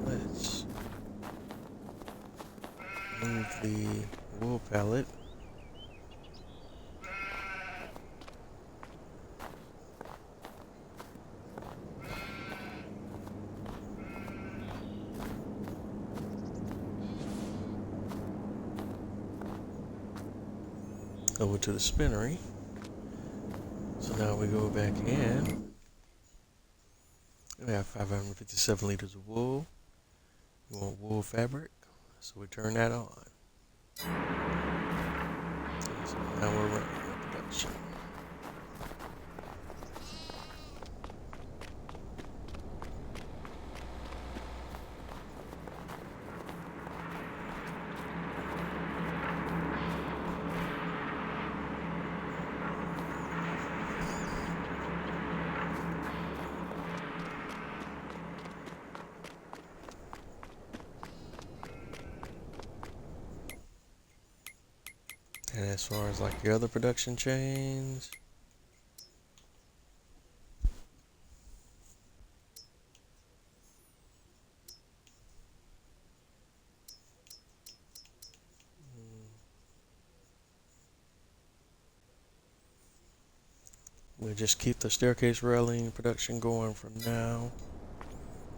[SPEAKER 1] let's move the wool pallet. over to the spinnery. So now we go back in. We have 557 liters of wool. We want wool fabric, so we turn that on. So now we're running our production. And as far as like the other production chains, we'll just keep the staircase railing production going from now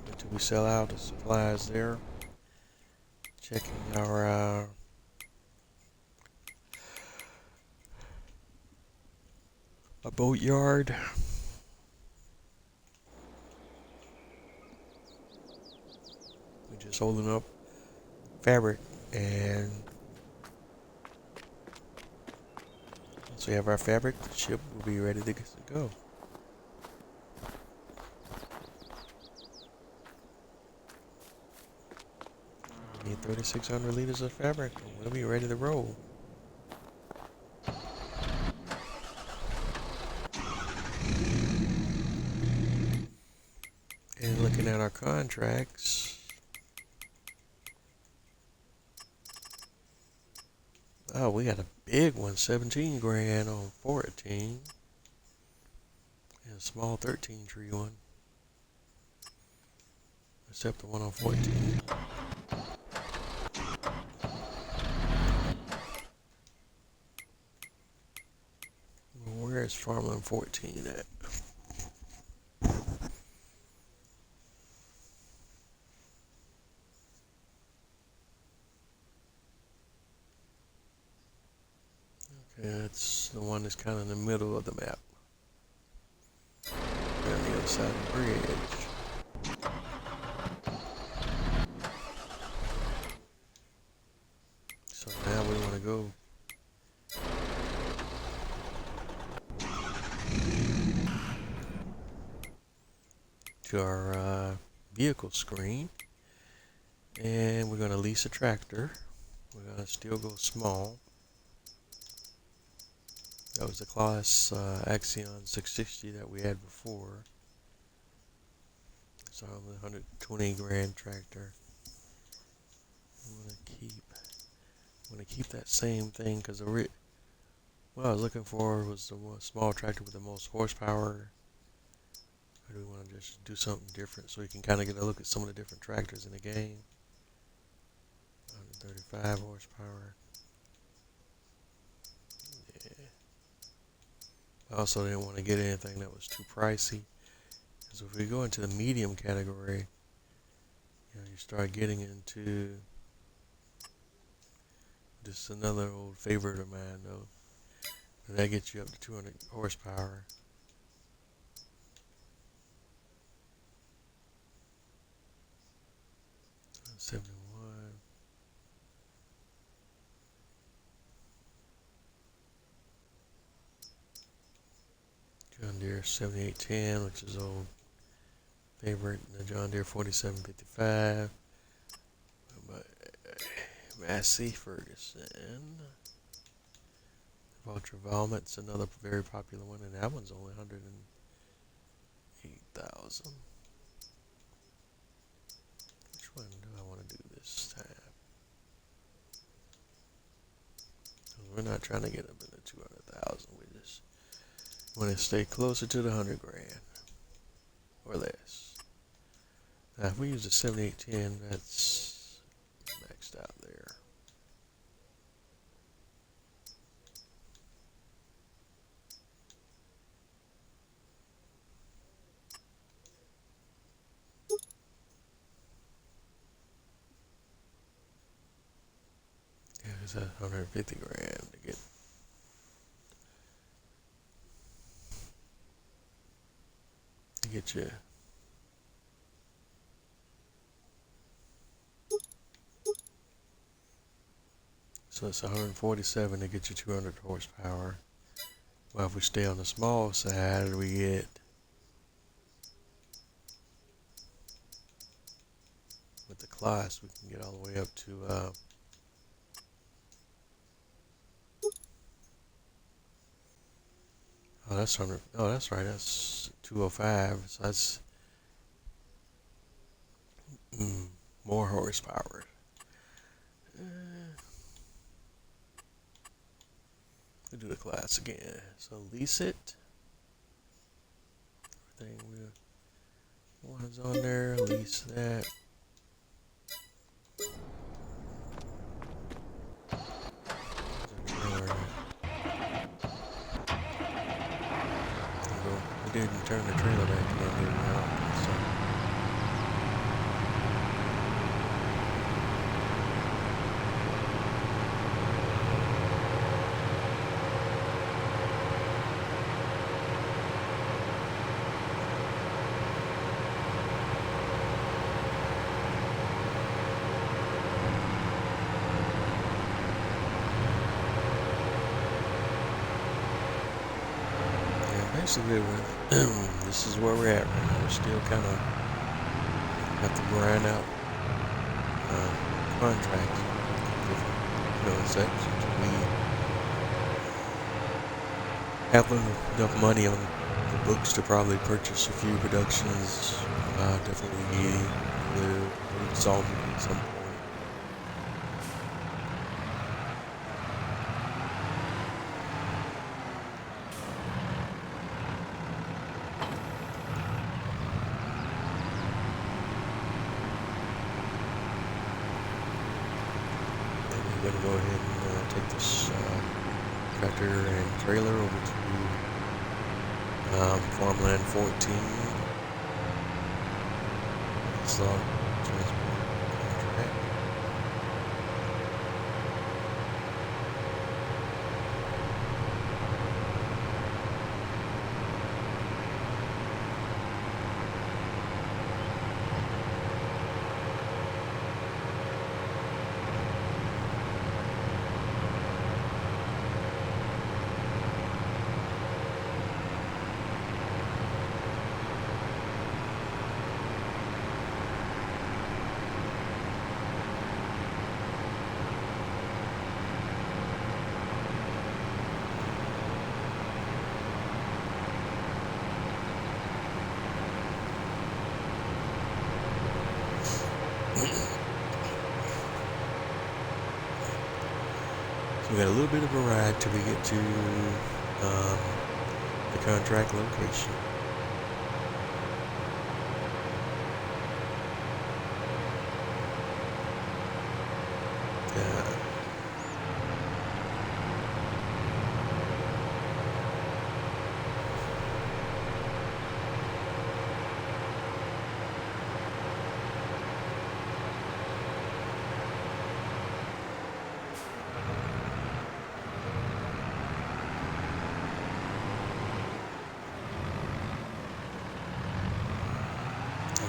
[SPEAKER 1] until we sell out the supplies there. Checking our boatyard. We're just holding up fabric, and once we have our fabric, the ship will be ready to go. We need 3,600 liters of fabric, and we'll be ready to roll. And looking at our contracts, oh, we got a big one, 17 grand on 14, and a small 13 tree one, except the one on 14. Where is farmland 14 at? Okay, it's the one that's kind of in the middle of the map. On the other side of the bridge. So now we want to go to our vehicle screen, and we're going to lease a tractor. We're going to still go small. That was the class Axion 660 that we had before. So I'm the 120 grand tractor. I'm gonna keep that same thing because what I was looking for was the small tractor with the most horsepower. Or do we want to just do something different so you can kind of get a look at some of the different tractors in the game? 135 horsepower. Yeah. I also didn't want to get anything that was too pricey. So if we go into the medium category, you start getting into just another old favorite of mine, though. And that gets you up to 200 horsepower. '71. John Deere 7810, which is old favorite, and the John Deere 4755. Massey Ferguson. Vulture Valmet's another very popular one, and that one's only 108,000. Which one do I want to do this time? We're not trying to get up into 200,000. We just want to stay closer to the 100 grand or less. Now, if we use the 7810, that's maxed out there. Yeah, it's 150 grand to get get you. So it's 147 to get you 200 horsepower. Well, if we stay on the small side, we get with the class, we can get all the way up to oh, that's 100. Oh, that's right. That's 205. So that's more horsepower. We'll do the class again. So lease it. Everything we want is on there. Lease that. We didn't turn the trailer back in now. So. Basically, this is where we're at right now. We're still kind of have to grind out contracts, different sections. We have enough money on the books to probably purchase a few productions. Definitely need the salt at some point. We're going to go ahead and take this tractor and trailer over to Farmland 14. Slot transport contract. We got a little bit of a ride till we get to the contract location.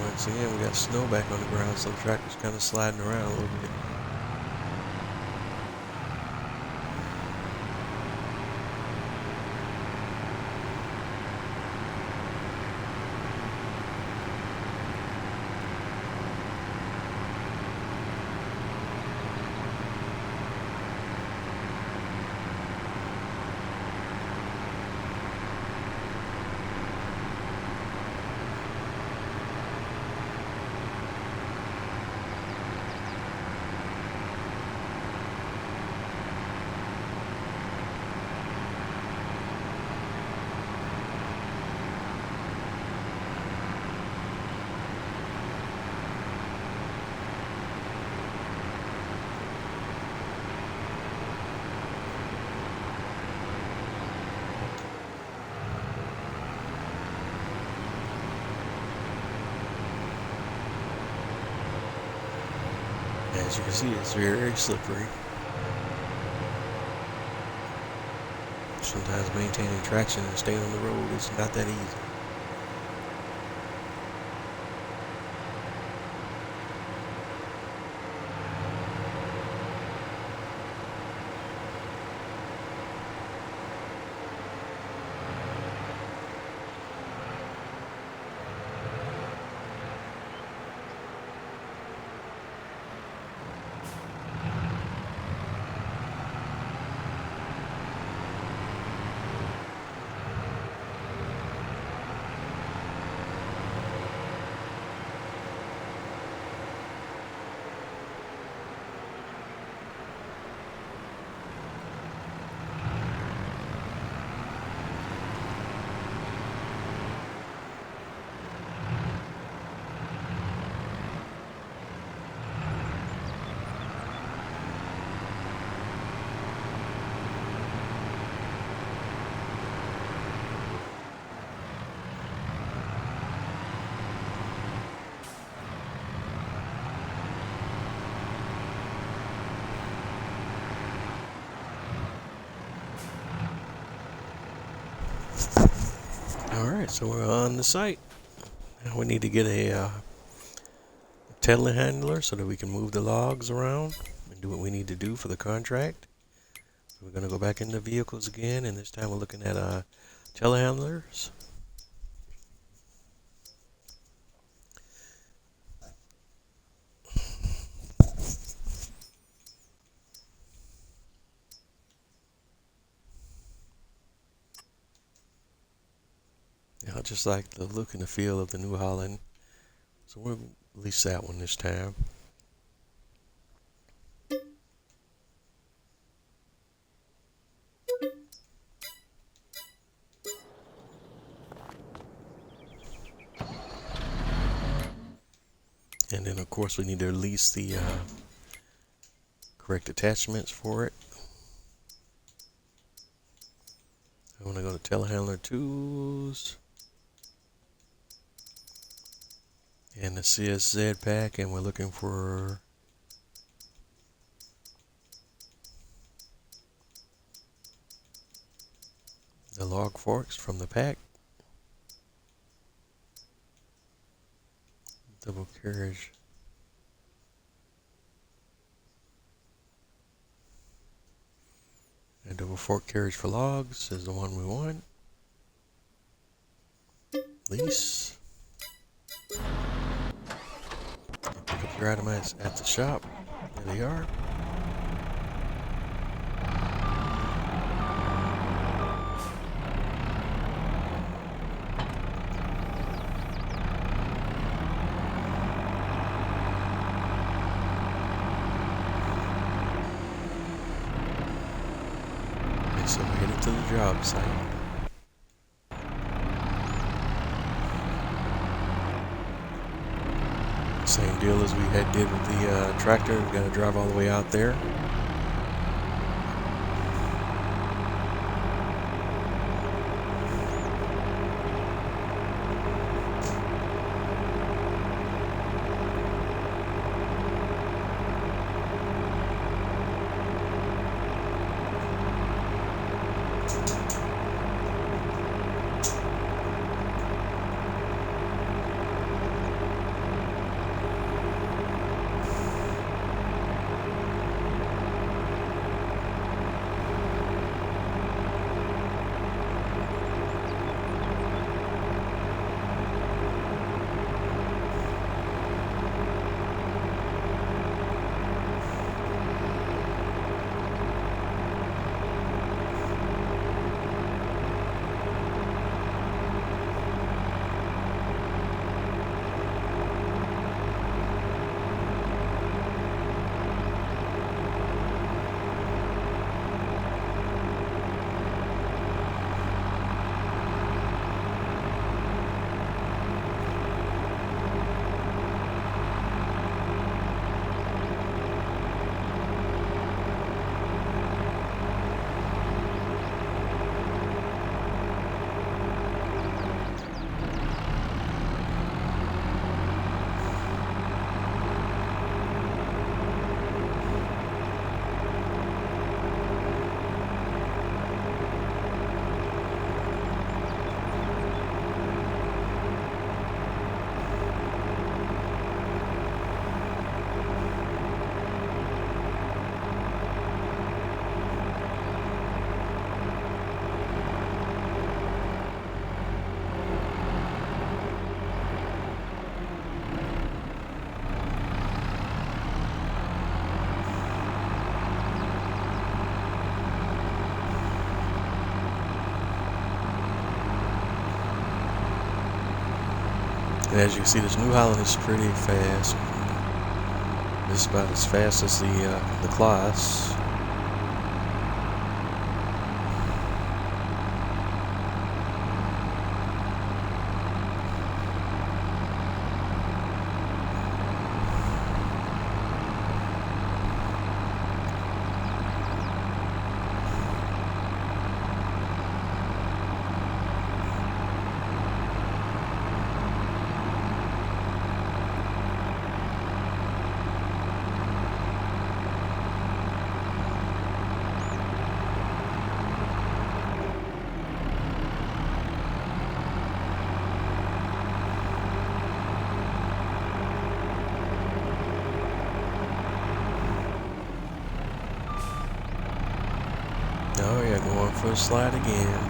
[SPEAKER 1] Once again, we got snow back on the ground, so the tractor's kind of sliding around a little bit. As you can see, it's very slippery. Sometimes maintaining traction and staying on the road is not that easy. Alright, so we're on the site. Now we need to get a telehandler so that we can move the logs around and do what we need to do for the contract. So we're going to go back into vehicles again, and this time we're looking at telehandlers. I just like the look and the feel of the New Holland, so we'll release that one this time. And then of course we need to release the correct attachments for it. I want to go to telehandler tools and the CSZ pack, and we're looking for the log forks from the pack. Double carriage. And double fork carriage for logs is the one we want. Lease. And pick up your item at the shop. There they are. So we're headed to the job site. Same deal as we did with the tractor. We've got to drive all the way out there. And as you can see, this New Holland is pretty fast. This is about as fast as the class. for a slide again.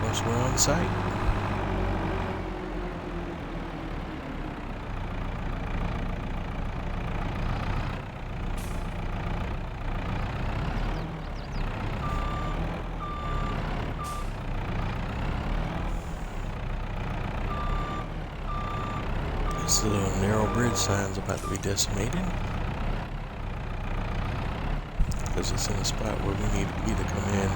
[SPEAKER 1] Once we're on site. This little narrow bridge sign's about to be decimated because it's in a spot where we need to be to come in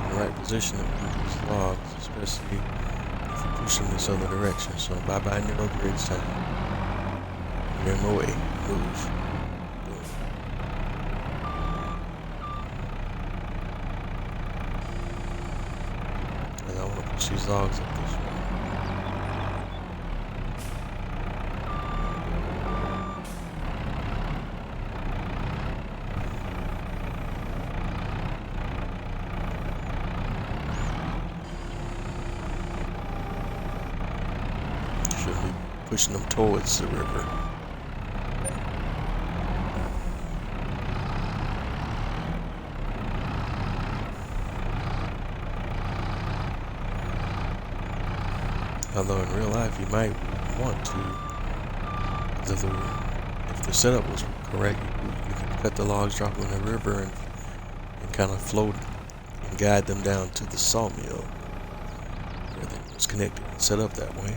[SPEAKER 1] the right position to move these logs, especially if we push them this other direction. So bye bye narrow bridge sign. You're in my way. Move. Boom. And I want to push these logs up this way. Pushing them towards the river. Although in real life you might want to, if the setup was correct, you could cut the logs, drop them in the river, and kind of float and guide them down to the sawmill. Everything was connected and set up that way.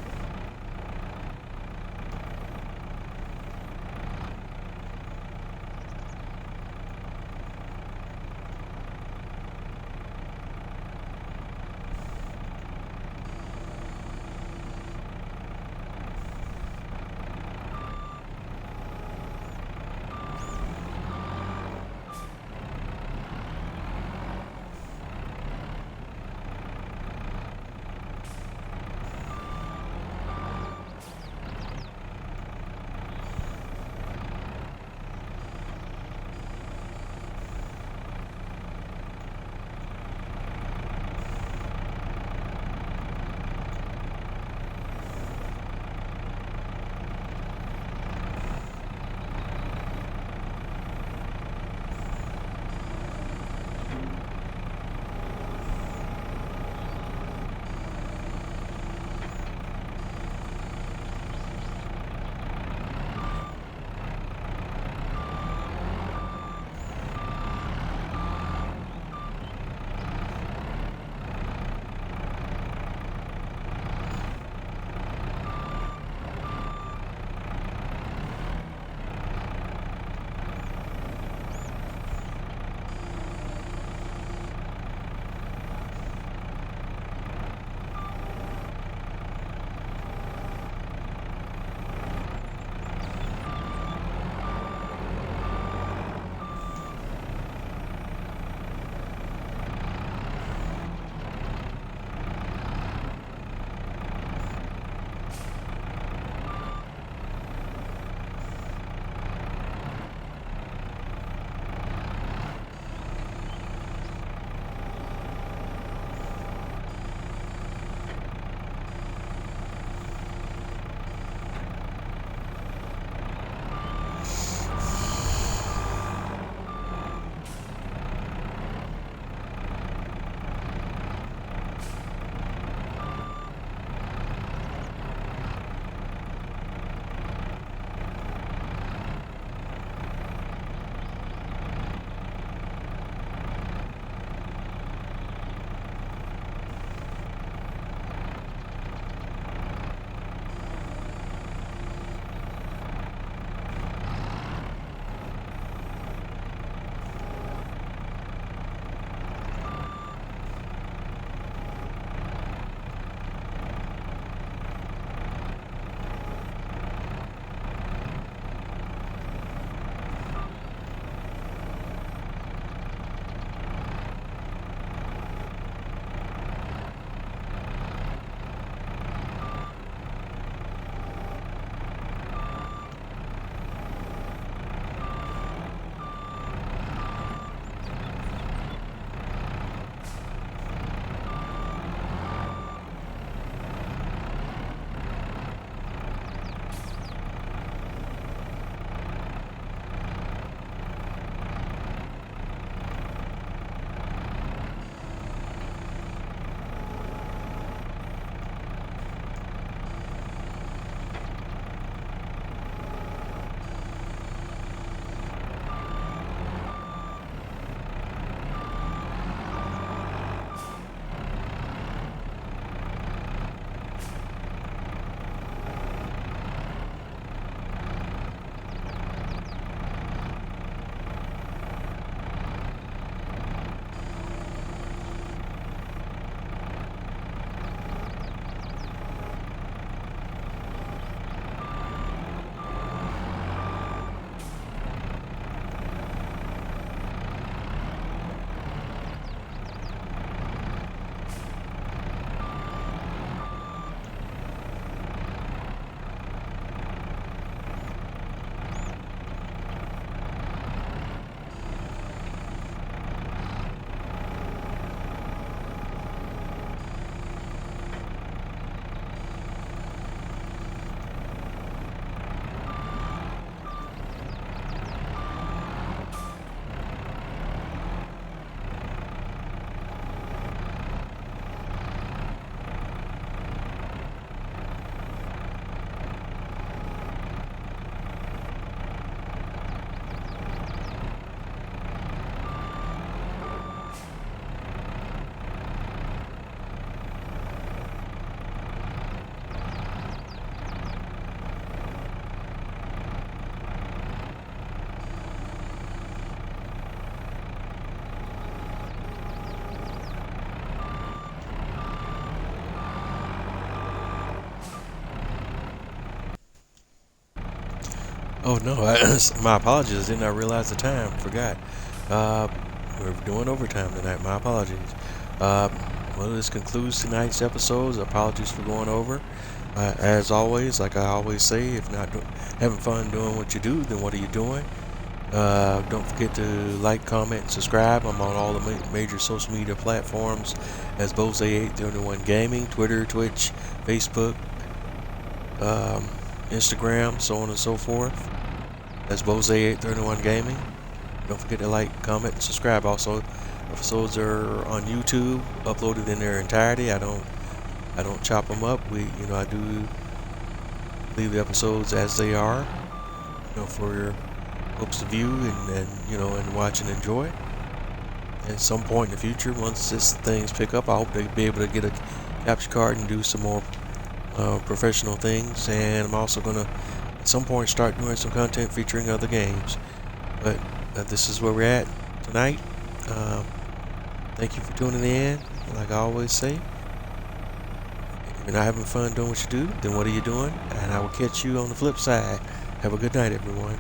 [SPEAKER 1] Oh no, my apologies. I did not realize the time. Forgot. Uh, we're doing overtime tonight. My apologies. Uh, well, this concludes tonight's episodes. Apologies for going over. As always, like I always say, if not having fun doing what you do, then what are you doing? Don't forget to like, comment, and subscribe. I'm on all the major social media platforms as Bose831 Gaming, Twitter, Twitch, Facebook, um, Instagram, so on and so forth. That's Bose831 Gaming. Don't forget to like, comment, and subscribe. Also, episodes are on YouTube, uploaded in their entirety. I don't chop them up. I do leave the episodes as they are, for your folks to view and watch and enjoy. At some point in the future, once this things pick up, I hope to be able to get a capture card and do some more professional things. And I'm also gonna at some point start doing some content featuring other games. But this is where we're at tonight. Um, Thank you for tuning in. Like I always say, if you're not having fun doing what you do, then what are you doing? And I will catch you on the flip side. Have a good night, everyone.